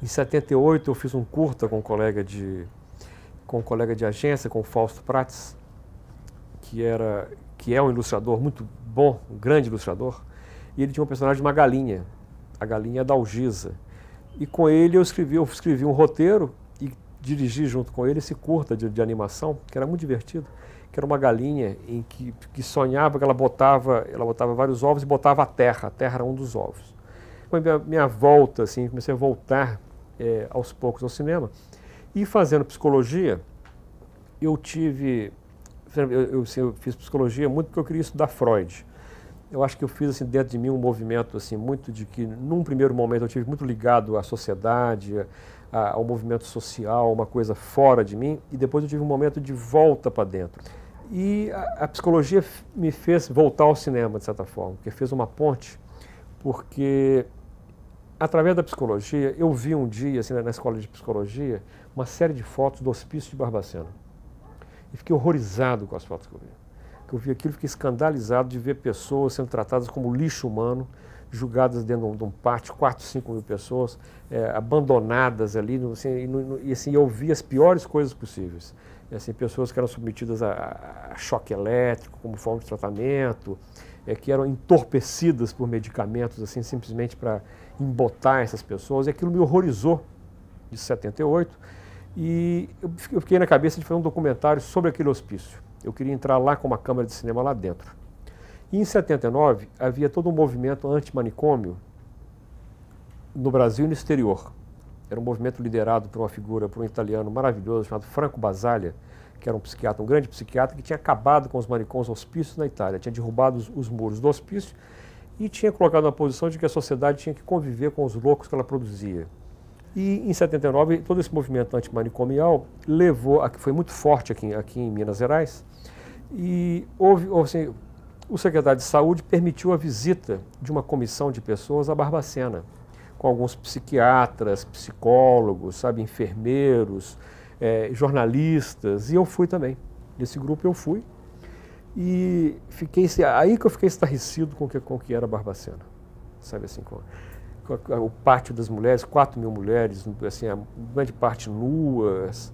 Em 78 eu fiz um curta com um colega de agência, com o Fausto Prates, que é um ilustrador muito bom, um grande ilustrador, e ele tinha um personagem de uma galinha, a galinha da Algisa. E com ele eu escrevi um roteiro e dirigi junto com ele esse curta de animação, que era muito divertido, que era uma galinha em que sonhava que ela botava vários ovos e botava a terra era um dos ovos. Com a minha volta, assim, comecei a voltar aos poucos ao cinema, e fazendo psicologia, eu tive eu fiz psicologia muito porque eu queria estudar Freud. Eu acho que eu fiz assim, dentro de mim um movimento assim, muito de que, num primeiro momento, eu tive muito ligado à sociedade, ao movimento social, uma coisa fora de mim, e depois eu tive um momento de volta para dentro. E a psicologia me fez voltar ao cinema, de certa forma, porque fez uma ponte, porque através da psicologia, eu vi um dia, assim, na escola de psicologia, uma série de fotos do Hospício de Barbacena. E fiquei horrorizado com as fotos que eu vi. Eu vi aquilo e fiquei escandalizado de ver pessoas sendo tratadas como lixo humano, julgadas dentro de um pátio, 4, 5 mil pessoas, abandonadas ali, e assim, eu vi as piores coisas possíveis. E, assim, pessoas que eram submetidas a choque elétrico como forma de tratamento, que eram entorpecidas por medicamentos, assim, simplesmente para embotar essas pessoas, e aquilo me horrorizou, de 78, e eu fiquei na cabeça de fazer um documentário sobre aquele hospício. Eu queria entrar lá com uma câmera de cinema lá dentro. E em 79, havia todo um movimento anti-manicômio no Brasil e no exterior. Era um movimento liderado por uma figura, por um italiano maravilhoso chamado Franco Basaglia, que era um psiquiatra, um grande psiquiatra, que tinha acabado com os manicômios hospícios na Itália, tinha derrubado os muros do hospício e tinha colocado na posição de que a sociedade tinha que conviver com os loucos que ela produzia. E em 79, todo esse movimento antimanicomial levou, que foi muito forte aqui em Minas Gerais, e assim, o secretário de Saúde permitiu a visita de uma comissão de pessoas a Barbacena, com alguns psiquiatras, psicólogos, sabe, enfermeiros, jornalistas, e eu fui também. Nesse grupo eu fui, e aí que eu fiquei estarrecido com o que era Barbacena, sabe assim, o pátio das mulheres, 4 mil mulheres, assim, a grande parte nuas,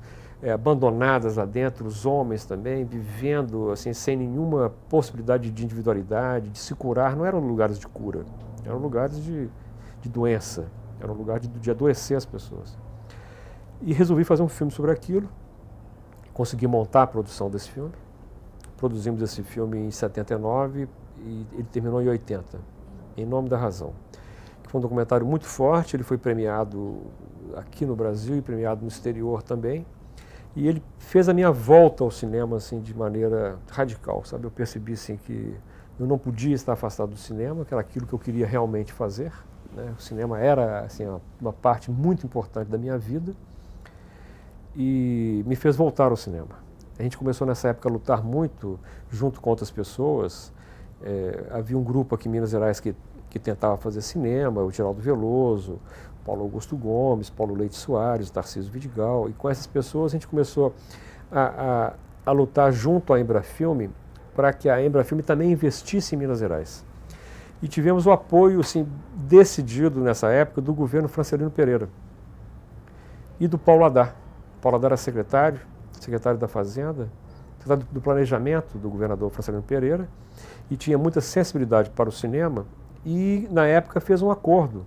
abandonadas lá dentro, os homens também, vivendo assim, sem nenhuma possibilidade de individualidade, de se curar. Não eram lugares de cura, eram lugares de doença, eram lugares de adoecer as pessoas. E resolvi fazer um filme sobre aquilo, consegui montar a produção desse filme, produzimos esse filme em 79 e ele terminou em 80, Em Nome da Razão. Foi um documentário muito forte, ele foi premiado aqui no Brasil e premiado no exterior também. E ele fez a minha volta ao cinema assim, de maneira radical, sabe? Eu percebi assim, que eu não podia estar afastado do cinema, que era aquilo que eu queria realmente fazer, né? O cinema era assim, uma parte muito importante da minha vida e me fez voltar ao cinema. A gente começou nessa época a lutar muito junto com outras pessoas. Havia um grupo aqui em Minas Gerais que tentava fazer cinema, o Geraldo Veloso, Paulo Augusto Gomes, Paulo Leite Soares, Tarcísio Vidigal, e com essas pessoas a gente começou a lutar junto à Embrafilme para que a Embrafilme também investisse em Minas Gerais. E tivemos o apoio assim, decidido nessa época do governo Francelino Pereira e do Paulo Haddad. Paulo Haddad era secretário da Fazenda, secretário do Planejamento do governador Francelino Pereira, e tinha muita sensibilidade para o cinema. E, na época, fez um acordo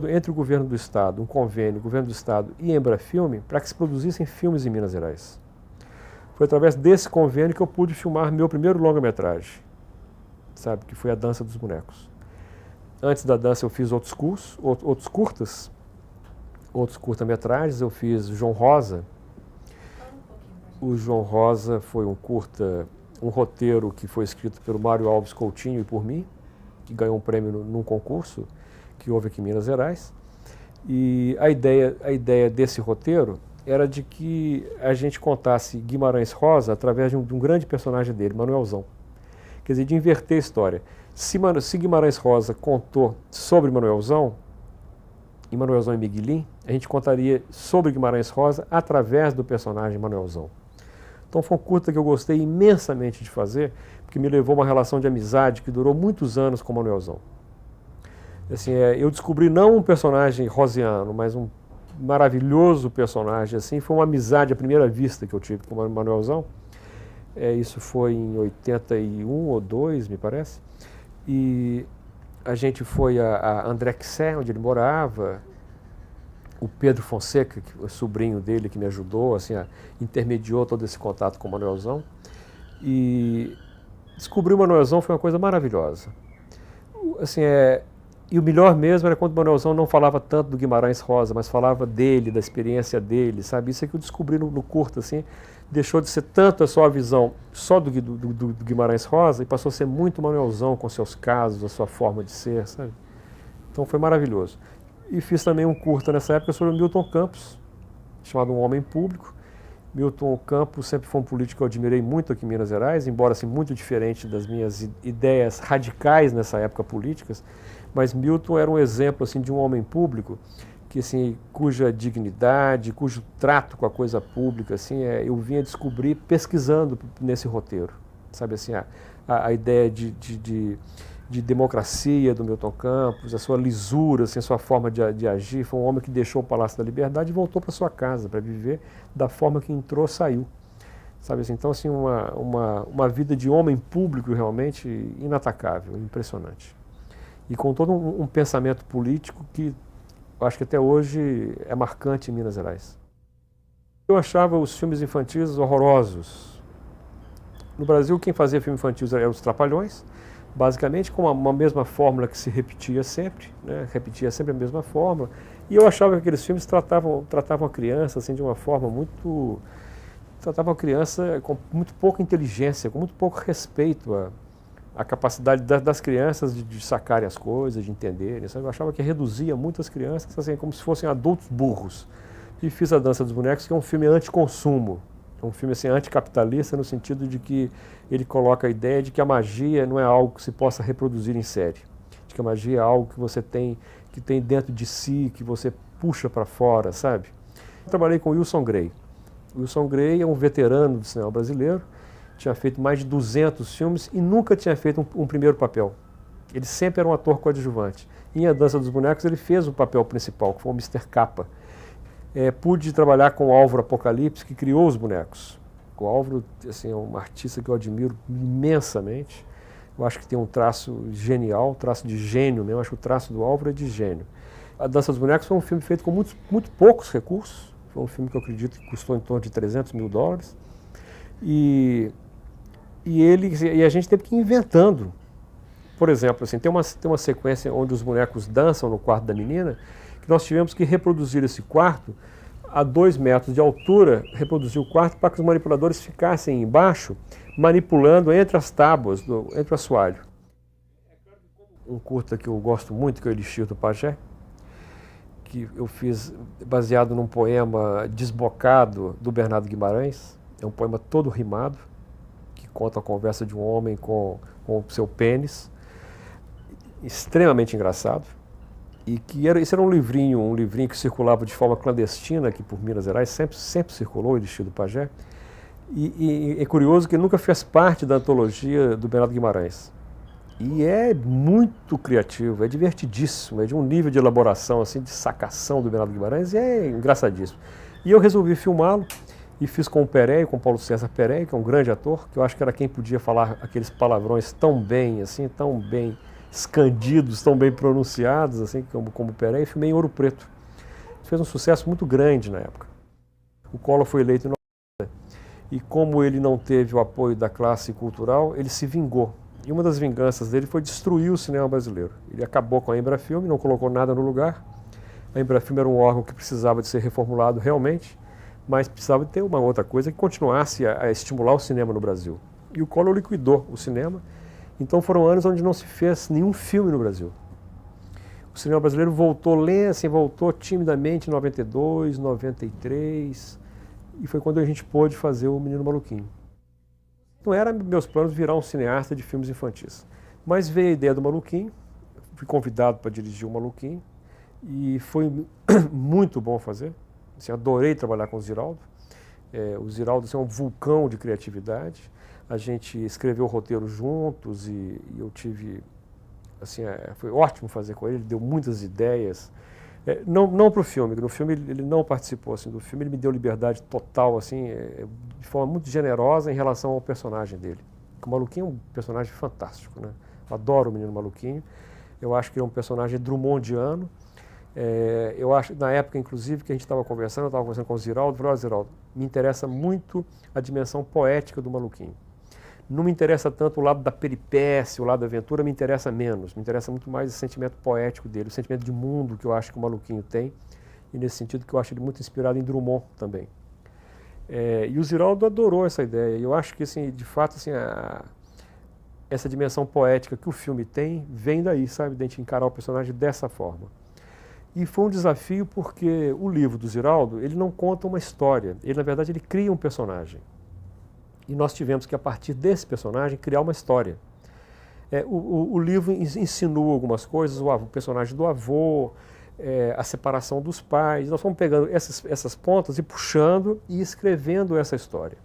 entre o governo do Estado, um convênio, o governo do Estado e a Embrafilme, para que se produzissem filmes em Minas Gerais. Foi através desse convênio que eu pude filmar meu primeiro longa-metragem, sabe, que foi A Dança dos Bonecos. Antes da dança eu fiz outros cursos, outros curta-metragens, eu fiz João Rosa. O João Rosa foi um roteiro que foi escrito pelo Mário Alves Coutinho e por mim, que ganhou um prêmio num concurso que houve aqui em Minas Gerais. E a ideia desse roteiro era de que a gente contasse Guimarães Rosa através de um grande personagem dele, Manuelzão. Quer dizer, de inverter a história. Se Guimarães Rosa contou sobre Manuelzão, e Manuelzão e Miguelim, a gente contaria sobre Guimarães Rosa através do personagem Manuelzão. Então foi um curta que eu gostei imensamente de fazer, porque me levou a uma relação de amizade que durou muitos anos com o Manuelzão. Assim, eu descobri não um personagem rosiano, mas um maravilhoso personagem. Assim, foi uma amizade à primeira vista que eu tive com o Manuelzão. Isso foi em 81 ou 2, me parece. E a gente foi a André Quissé, onde ele morava. O Pedro Fonseca, o sobrinho dele, que me ajudou, assim, intermediou todo esse contato com o Manuelzão. E descobrir o Manuelzão foi uma coisa maravilhosa. Assim, e o melhor mesmo era quando o Manuelzão não falava tanto do Guimarães Rosa, mas falava dele, da experiência dele, sabe? Isso é que eu descobri no curto, assim, deixou de ser tanto a sua visão só do Guimarães Rosa e passou a ser muito Manuelzão com seus casos, a sua forma de ser, sabe? Então foi maravilhoso. E fiz também um curta nessa época sobre o Milton Campos, chamado Um Homem Público. Milton Campos sempre foi um político que eu admirei muito aqui em Minas Gerais, embora assim, muito diferente das minhas ideias radicais nessa época políticas, mas Milton era um exemplo assim, de um homem público que, assim, cuja dignidade, cujo trato com a coisa pública, assim, eu vinha descobrir pesquisando nesse roteiro, sabe assim, a ideia de democracia do Milton Campos, a sua lisura, assim, a sua forma de agir. Foi um homem que deixou o Palácio da Liberdade e voltou para sua casa para viver da forma que entrou, saiu, sabe assim. Então, assim, uma vida de homem público realmente inatacável, impressionante, e com todo um pensamento político que eu acho que até hoje é marcante em Minas Gerais. Eu achava os filmes infantis horrorosos. No Brasil, quem fazia filme infantil eram os Trapalhões, basicamente com uma mesma fórmula que se repetia sempre, né? Repetia sempre a mesma fórmula. E eu achava que aqueles filmes tratavam a criança assim, de uma forma muito... Tratavam a criança com muito pouca inteligência, com muito pouco respeito a capacidade das crianças de sacarem as coisas, de entenderem. Sabe? Eu achava que reduzia muito as crianças, assim, como se fossem adultos burros. E fiz A Dança dos Bonecos, que é um filme anticonsumo. É um filme assim, anticapitalista, no sentido de que ele coloca a ideia de que a magia não é algo que se possa reproduzir em série. De que a magia é algo que você tem, que tem dentro de si, que você puxa para fora, sabe? Eu trabalhei com Wilson Grey. Wilson Grey é um veterano do cinema brasileiro, tinha feito mais de 200 filmes e nunca tinha feito um primeiro papel. Ele sempre era um ator coadjuvante. Em A Dança dos Bonecos ele fez o papel principal, que foi o Mr. Capa. Pude trabalhar com o Álvaro Apocalipse, que criou os bonecos. O Álvaro assim, é um artista que eu admiro imensamente. Eu acho que tem um traço genial, traço de gênio mesmo. Eu acho que o traço do Álvaro é de gênio. A Dança dos Bonecos foi um filme feito com muito poucos recursos. Foi um filme que eu acredito que custou em torno de $300 mil. E a gente teve que ir inventando. Por exemplo, assim, tem uma sequência onde os bonecos dançam no quarto da menina, que nós tivemos que reproduzir esse quarto a 2 metros de altura, reproduzir o quarto para que os manipuladores ficassem embaixo, manipulando entre as tábuas, entre o assoalho. Um curta que eu gosto muito, que é o Elixir do Pajé, que eu fiz baseado num poema Desbocado, do Bernardo Guimarães. É um poema todo rimado, que conta a conversa de um homem com o seu pênis, extremamente engraçado. E que esse era um livrinho que circulava de forma clandestina aqui por Minas Gerais, sempre circulou o Elixir do Pajé. E é curioso que ele nunca fez parte da antologia do Bernardo Guimarães. E é muito criativo, é divertidíssimo, é de um nível de elaboração, assim, de sacação do Bernardo Guimarães, e é engraçadíssimo. E eu resolvi filmá-lo e fiz com o Pereio, com o Paulo César Pereio, que é um grande ator, que eu acho que era quem podia falar aqueles palavrões tão bem, assim, tão bem escandidos, tão bem pronunciados, assim, como o Pereira, e filmei em Ouro Preto. Fez um sucesso muito grande na época. O Collor foi eleito em 90, e como ele não teve o apoio da classe cultural, ele se vingou. E uma das vinganças dele foi destruir o cinema brasileiro. Ele acabou com a Embrafilme, não colocou nada no lugar. A Embrafilme era um órgão que precisava de ser reformulado realmente, mas precisava de ter uma outra coisa que continuasse a estimular o cinema no Brasil. E o Collor liquidou o cinema. Então foram anos onde não se fez nenhum filme no Brasil. O cinema brasileiro voltou timidamente em 92, 93, e foi quando a gente pôde fazer o Menino Maluquinho. Não era meus planos virar um cineasta de filmes infantis, mas veio a ideia do Maluquinho, fui convidado para dirigir o Maluquinho, e foi muito bom fazer. Assim, adorei trabalhar com o Ziraldo. O Ziraldo assim, é um vulcão de criatividade. A gente escreveu o roteiro juntos e eu tive, assim, foi ótimo fazer com ele deu muitas ideias. Não para o filme, no filme ele não participou assim, do filme, ele me deu liberdade total, assim, de forma muito generosa em relação ao personagem dele. O Maluquinho é um personagem fantástico, né? Eu adoro o Menino Maluquinho, eu acho que ele é um personagem drummondiano. Eu acho, na época, inclusive, que a gente estava conversando, eu estava conversando com o Ziraldo, falei, Ziraldo, me interessa muito a dimensão poética do Maluquinho. Não me interessa tanto o lado da peripécia, o lado da aventura, me interessa menos. Me interessa muito mais o sentimento poético dele, o sentimento de mundo que eu acho que o Maluquinho tem. E nesse sentido que eu acho ele muito inspirado em Drummond também. E o Ziraldo adorou essa ideia. E eu acho que, assim, de fato, assim, essa dimensão poética que o filme tem vem daí, sabe? De a gente encarar o personagem dessa forma. E foi um desafio porque o livro do Ziraldo, ele não conta uma história. Ele, na verdade, ele cria um personagem. E nós tivemos que, a partir desse personagem, criar uma história. O livro insinua algumas coisas, o personagem do avô, a separação dos pais. Nós fomos pegando essas pontas e puxando e escrevendo essa história.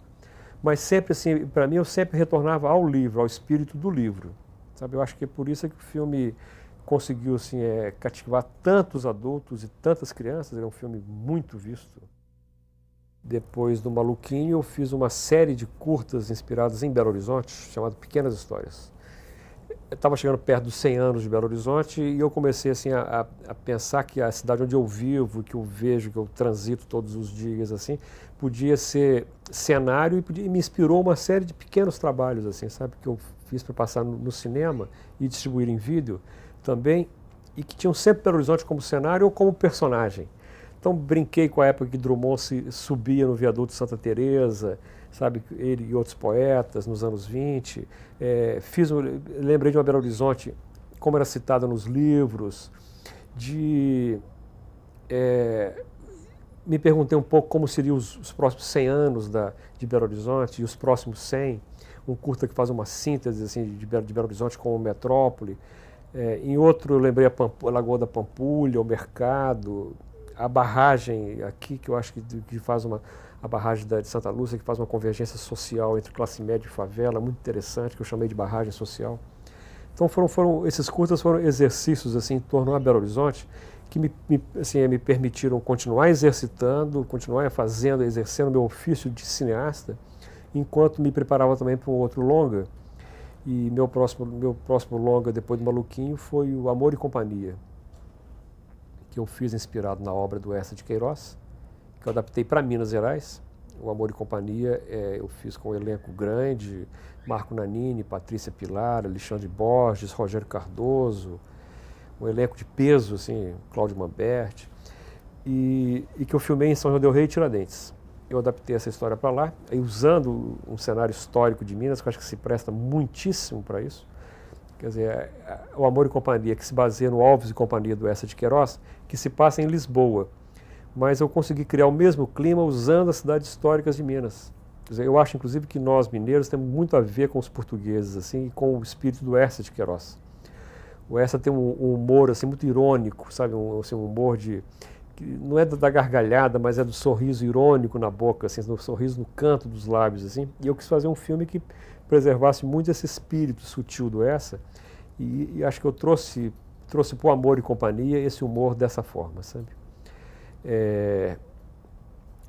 Mas sempre assim, para mim, eu sempre retornava ao livro, ao espírito do livro. Sabe? Eu acho que é por isso que o filme conseguiu assim, cativar tantos adultos e tantas crianças. Ele é um filme muito visto. Depois do Maluquinho, eu fiz uma série de curtas inspiradas em Belo Horizonte, chamada Pequenas Histórias. Eu estava chegando perto dos 100 anos de Belo Horizonte e eu comecei assim, a pensar que a cidade onde eu vivo, que eu vejo, que eu transito todos os dias, assim, podia ser cenário e me inspirou uma série de pequenos trabalhos, assim, sabe, que eu fiz para passar no cinema e distribuir em vídeo também, e que tinham sempre Belo Horizonte como cenário ou como personagem. Então brinquei com a época que Drummond subia no viaduto de Santa Teresa, sabe, ele e outros poetas nos anos 20. Lembrei de uma Belo Horizonte, como era citada nos livros, me perguntei um pouco como seriam os próximos 100 anos de Belo Horizonte e os próximos 100, um curta que faz uma síntese assim, de Belo Horizonte como metrópole. Em outro eu lembrei a Lagoa da Pampulha, o mercado, a barragem aqui, que eu acho que faz a barragem de Santa Lúcia, que faz uma convergência social entre classe média e favela, muito interessante, que eu chamei de barragem social. Então esses curtas foram exercícios assim, em torno a Belo Horizonte, que me permitiram continuar exercitando, continuar exercendo meu ofício de cineasta, enquanto me preparava também para um outro longa. E meu próximo longa, depois do Maluquinho, foi o Amor e Companhia, que eu fiz inspirado na obra do Eça de Queiroz, que eu adaptei para Minas Gerais. O Amor e Companhia eu fiz com um elenco grande, Marco Nanini, Patrícia Pilar, Alexandre Borges, Rogério Cardoso, um elenco de peso, assim, Cláudio Mamberti, e que eu filmei em São João del Rei e Tiradentes. Eu adaptei essa história para lá, usando um cenário histórico de Minas, que eu acho que se presta muitíssimo para isso. Quer dizer, o Amor e Companhia, que se baseia no Alves e Companhia do Eça de Queiroz, que se passa em Lisboa. Mas eu consegui criar o mesmo clima usando as cidades históricas de Minas. Quer dizer, eu acho, inclusive, que nós, mineiros, temos muito a ver com os portugueses, assim, e com o espírito do Eça de Queiroz. O Eça tem um humor, assim, muito irônico, sabe? Um humor que não é da gargalhada, mas é do sorriso irônico na boca, assim, do sorriso no canto dos lábios, assim. E eu quis fazer um filme que preservasse muito esse espírito sutil do Eça, e acho que eu trouxe para o Amor e Companhia esse humor dessa forma, sabe?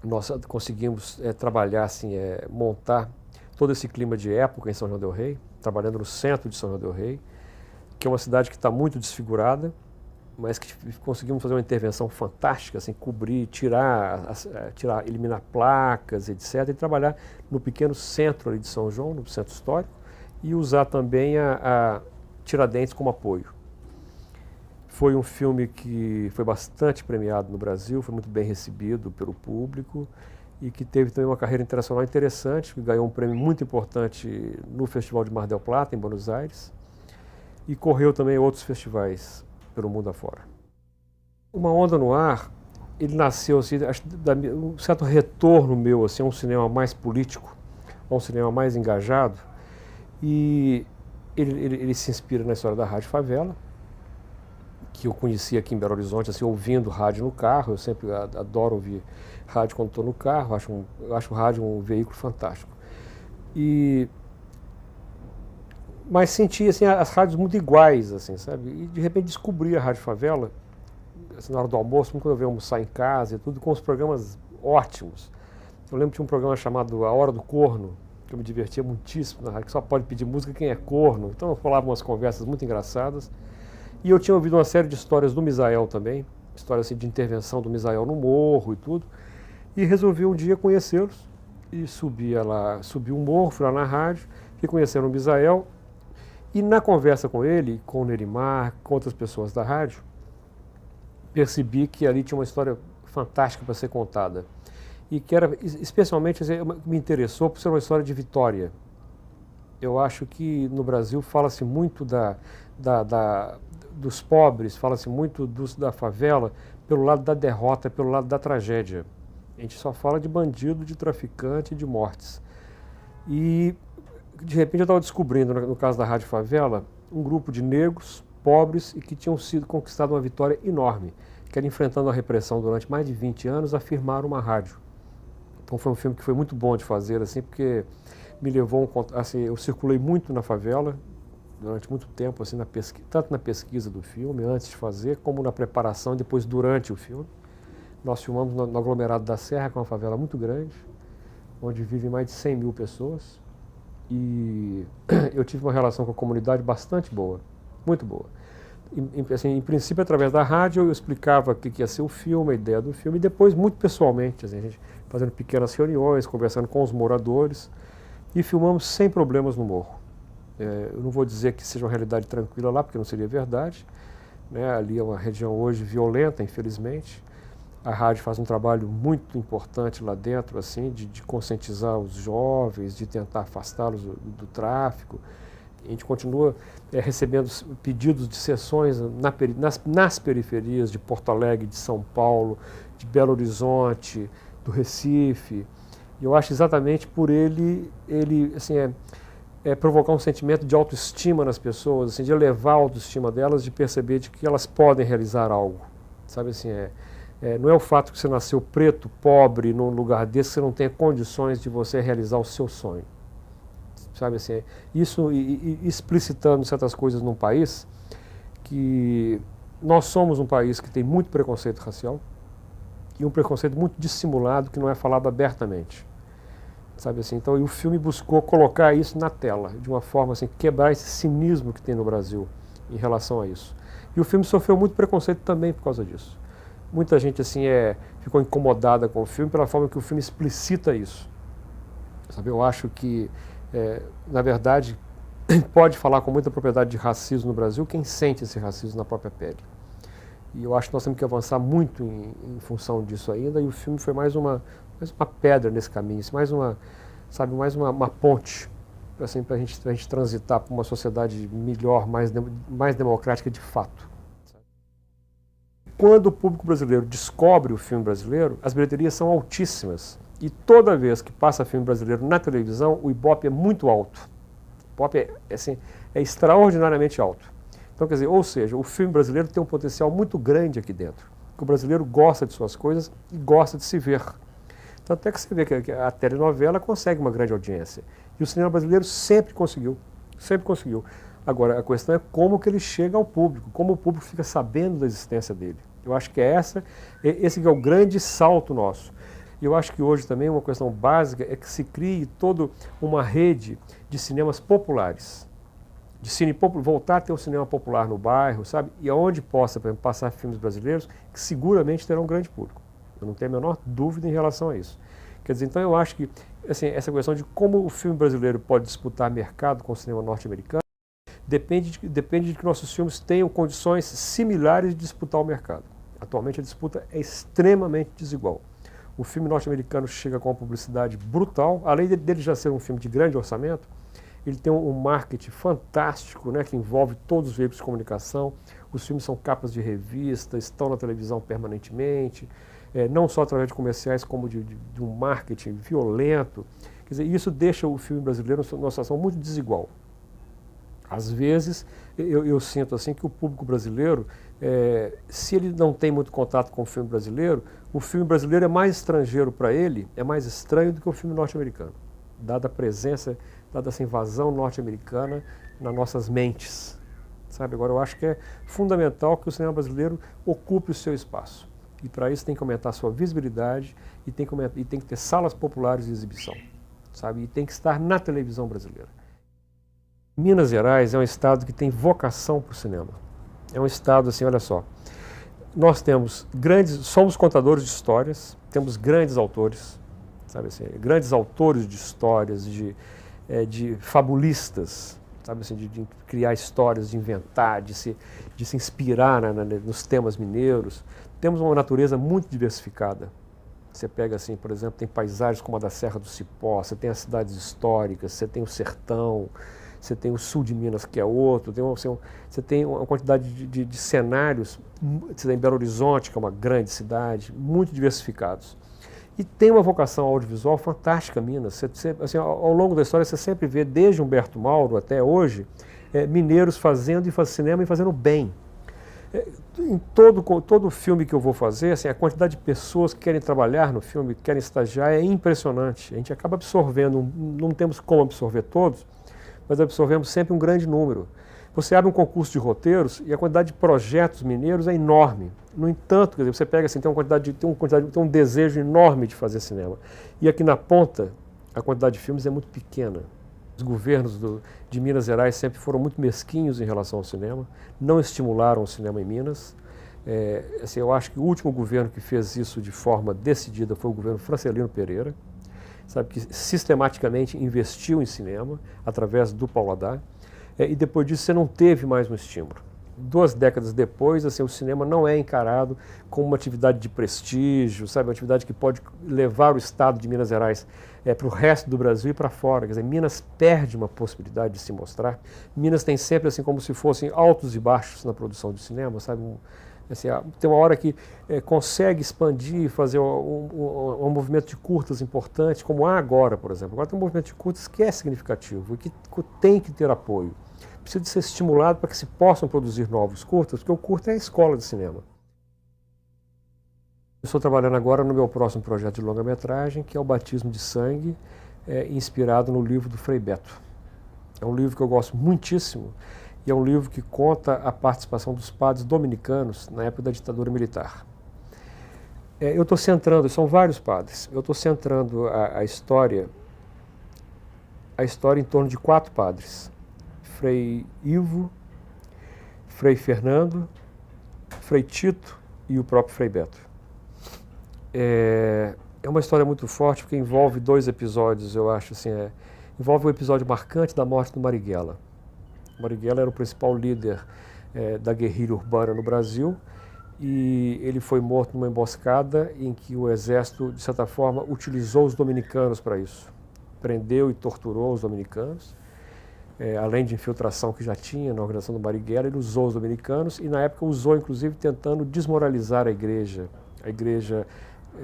Nós conseguimos trabalhar, assim, montar todo esse clima de época em São João del Rei, trabalhando no centro de São João del Rei, que é uma cidade que está muito desfigurada, mas que conseguimos fazer uma intervenção fantástica, assim, cobrir, eliminar placas, etc., e trabalhar no pequeno centro ali de São João, no centro histórico, e usar também a Tiradentes como apoio. Foi um filme que foi bastante premiado no Brasil, foi muito bem recebido pelo público e que teve também uma carreira internacional interessante, que ganhou um prêmio muito importante no Festival de Mar del Plata, em Buenos Aires, e correu também outros festivais pelo mundo afora. Uma Onda no Ar, ele nasceu assim, um certo retorno meu assim, a um cinema mais político, a um cinema mais engajado, e ele se inspira na história da Rádio Favela, que eu conheci aqui em Belo Horizonte, assim, ouvindo rádio no carro. Eu sempre adoro ouvir rádio quando estou no carro, eu acho o rádio um veículo fantástico. Mas senti assim, as rádios muito iguais, assim, sabe? E de repente descobri a Rádio Favela, assim, na hora do almoço, quando eu ia almoçar em casa e tudo, com os programas ótimos. Eu lembro que tinha um programa chamado A Hora do Corno, que eu me divertia muitíssimo na rádio, que só pode pedir música quem é corno. Então eu falava umas conversas muito engraçadas. E eu tinha ouvido uma série de histórias do Misael também, histórias assim, de intervenção do Misael no morro e tudo, e resolvi um dia conhecê-los. E subi o morro, fui lá na rádio, fui conhecendo o Misael, e na conversa com ele, com o Nerimar, com outras pessoas da rádio, percebi que ali tinha uma história fantástica para ser contada. e que era especialmente, assim, me interessou por ser uma história de vitória. Eu acho que no Brasil fala-se muito dos pobres, fala-se muito da favela pelo lado da derrota, pelo lado da tragédia. A gente só fala de bandido, de traficante, de mortes. E de repente eu estava descobrindo, no caso da Rádio Favela, um grupo de negros, pobres e que tinham sido conquistado uma vitória enorme, que era enfrentando a repressão durante mais de 20 anos, afirmar uma rádio. Então foi um filme que foi muito bom de fazer, assim, porque me levou, assim, eu circulei muito na favela durante muito tempo, assim, tanto na pesquisa do filme, antes de fazer, como na preparação, depois durante o filme. Nós filmamos no aglomerado da Serra, que é uma favela muito grande, onde vivem mais de 100 mil pessoas. E eu tive uma relação com a comunidade bastante boa, muito boa. Assim, em princípio, através da rádio, eu explicava o que ia ser o filme, a ideia do filme, e depois, muito pessoalmente, assim, a gente fazendo pequenas reuniões, conversando com os moradores, e filmamos sem problemas no morro. Eu não vou dizer que seja uma realidade tranquila lá, porque não seria verdade, né? Ali é uma região hoje violenta, infelizmente. A rádio faz um trabalho muito importante lá dentro, assim, de conscientizar os jovens, de tentar afastá-los do tráfico. A gente continua recebendo pedidos de sessões nas periferias de Porto Alegre, de São Paulo, de Belo Horizonte, do Recife. E eu acho exatamente por ele assim, provocar um sentimento de autoestima nas pessoas, assim, de elevar a autoestima delas, de perceber de que elas podem realizar algo. Sabe assim, não é o fato que você nasceu preto, pobre, num lugar desse, que você não tenha condições de você realizar o seu sonho. Sabe assim, isso explicitando certas coisas num país que nós somos um país que tem muito preconceito racial e um preconceito muito dissimulado que não é falado abertamente. Sabe assim, então o filme buscou colocar isso na tela, de uma forma assim, quebrar esse cinismo que tem no Brasil em relação a isso. E o filme sofreu muito preconceito também por causa disso. Muita gente assim ficou incomodada com o filme pela forma que o filme explicita isso. Sabe, eu acho que, na verdade, pode falar com muita propriedade de racismo no Brasil quem sente esse racismo na própria pele. E eu acho que nós temos que avançar muito em função disso ainda, e o filme foi mais uma pedra nesse caminho, mais uma ponte assim, para a gente transitar para uma sociedade melhor, mais democrática de fato. Quando o público brasileiro descobre o filme brasileiro, as bilheterias são altíssimas. E toda vez que passa filme brasileiro na televisão, o Ibope é muito alto. O Ibope é extraordinariamente alto. Então, quer dizer, ou seja, o filme brasileiro tem um potencial muito grande aqui dentro. O brasileiro gosta de suas coisas e gosta de se ver. Tanto é que você vê que a telenovela consegue uma grande audiência. E o cinema brasileiro sempre conseguiu. Sempre conseguiu. Agora, a questão é como que ele chega ao público, como o público fica sabendo da existência dele. Eu acho que esse que é o grande salto nosso. E eu acho que hoje também uma questão básica é que se crie toda uma rede de cinemas populares. Voltar a ter um cinema popular no bairro, sabe? E aonde possa, por exemplo, passar filmes brasileiros que seguramente terão um grande público. Eu não tenho a menor dúvida em relação a isso. Quer dizer, então eu acho que assim, essa questão de como o filme brasileiro pode disputar mercado com o cinema norte-americano depende de que nossos filmes tenham condições similares de disputar o mercado. Atualmente a disputa é extremamente desigual. O filme norte-americano chega com uma publicidade brutal, além dele já ser um filme de grande orçamento, ele tem um marketing fantástico, né, que envolve todos os veículos de comunicação. Os filmes são capas de revista, estão na televisão permanentemente, não só através de comerciais, como de um marketing violento. Quer dizer, isso deixa o filme brasileiro numa situação muito desigual. Às vezes, eu sinto assim que o público brasileiro, se ele não tem muito contato com o filme brasileiro é mais estrangeiro para ele, é mais estranho do que o filme norte-americano, dada a presença, dada essa invasão norte-americana nas nossas mentes. Sabe? Agora, eu acho que é fundamental que o cinema brasileiro ocupe o seu espaço. E para isso tem que aumentar a sua visibilidade e tem que ter salas populares de exibição. Sabe? E tem que estar na televisão brasileira. Minas Gerais é um estado que tem vocação para o cinema. É um estado assim, olha só, nós somos contadores de histórias, temos grandes autores, sabe assim, grandes autores de histórias, de fabulistas, sabe assim, de criar histórias, de inventar, de se inspirar nos temas mineiros. Temos uma natureza muito diversificada. Você pega assim, por exemplo, tem paisagens como a da Serra do Cipó, você tem as cidades históricas, você tem o sertão, você tem o sul de Minas, que é outro, você tem uma quantidade de cenários, você tem Belo Horizonte, que é uma grande cidade, muito diversificados. E tem uma vocação audiovisual fantástica, Minas. Assim, ao longo da história, você sempre vê, desde Humberto Mauro até hoje, mineiros fazendo cinema e fazendo bem. Em todo filme que eu vou fazer, assim, a quantidade de pessoas que querem trabalhar no filme, que querem estagiar, é impressionante. A gente acaba absorvendo, não temos como absorver todos, mas absorvemos sempre um grande número. Você abre um concurso de roteiros e a quantidade de projetos mineiros é enorme. No entanto, quer dizer, você pega assim, tem um desejo enorme de fazer cinema. E aqui na ponta, a quantidade de filmes é muito pequena. Os governos de Minas Gerais sempre foram muito mesquinhos em relação ao cinema, não estimularam o cinema em Minas. Assim, eu acho que o último governo que fez isso de forma decidida foi o governo Francelino Pereira, sabe, que sistematicamente investiu em cinema através do Paulo Haddad, e depois disso você não teve mais um estímulo. 2 décadas depois, assim, o cinema não é encarado como uma atividade de prestígio, sabe, uma atividade que pode levar o estado de Minas Gerais para o resto do Brasil e para fora. Quer dizer, Minas perde uma possibilidade de se mostrar. Minas tem sempre assim como se fossem altos e baixos na produção de cinema, sabe? Assim, tem uma hora que consegue expandir, fazer um movimento de curtas importante, como há agora, por exemplo. Agora tem um movimento de curtas que é significativo e que tem que ter apoio. Precisa de ser estimulado para que se possam produzir novos curtas, porque o curta é a escola de cinema. Eu estou trabalhando agora no meu próximo projeto de longa-metragem, que é o Batismo de Sangue, inspirado no livro do Frei Beto. É um livro que eu gosto muitíssimo e é um livro que conta a participação dos padres dominicanos na época da ditadura militar. Eu estou centrando, são vários padres, eu estou centrando a história em torno de 4 padres. Frei Ivo, Frei Fernando, Frei Tito e o próprio Frei Beto. É uma história muito forte porque envolve 2 episódios, eu acho assim, envolve um episódio marcante da morte do Marighella. O Marighella era o principal líder da guerrilha urbana no Brasil e ele foi morto numa emboscada em que o exército, de certa forma, utilizou os dominicanos para isso. Prendeu e torturou os dominicanos. Além de infiltração que já tinha na organização do Marighella, ele usou os dominicanos e na época usou inclusive tentando desmoralizar a igreja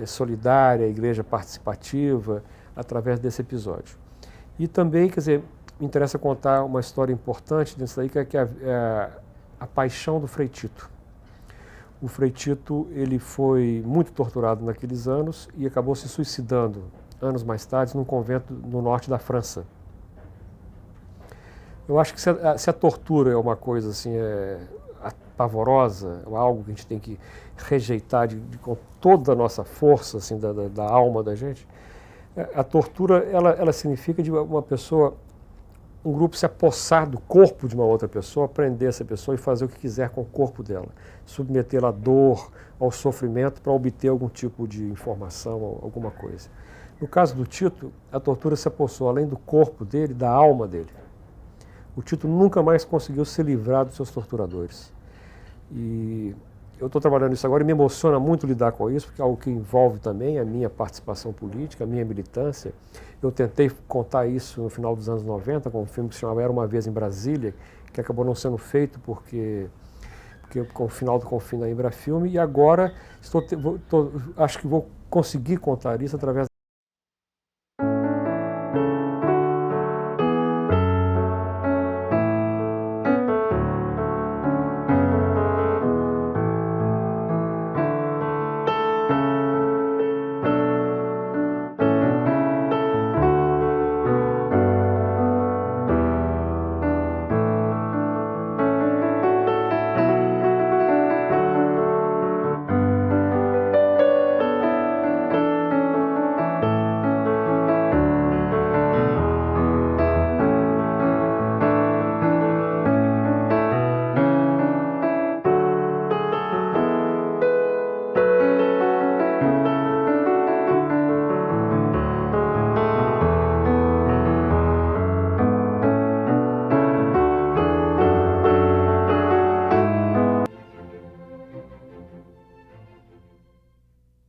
solidária, a igreja participativa, através desse episódio. E também, quer dizer, me interessa contar uma história importante disso daí, que é a paixão do Frei Tito. O Frei Tito, ele foi muito torturado naqueles anos e acabou se suicidando, anos mais tarde, num convento no norte da França. Eu acho que se a tortura é uma coisa assim, pavorosa, é algo que a gente tem que rejeitar com toda a nossa força assim, da alma da gente, a tortura ela significa de uma pessoa, um grupo se apossar do corpo de uma outra pessoa, prender essa pessoa e fazer o que quiser com o corpo dela, submetê-la à dor, ao sofrimento para obter algum tipo de informação, alguma coisa. No caso do Tito, a tortura se apossou além do corpo dele, da alma dele. O Tito nunca mais conseguiu se livrar dos seus torturadores. E eu estou trabalhando isso agora e me emociona muito lidar com isso, porque é algo que envolve também a minha participação política, a minha militância. Eu tentei contar isso no final dos anos 90, com um filme que se chamava Era Uma Vez em Brasília, que acabou não sendo feito porque com o final do confim da Embrafilme, e agora acho que vou conseguir contar isso através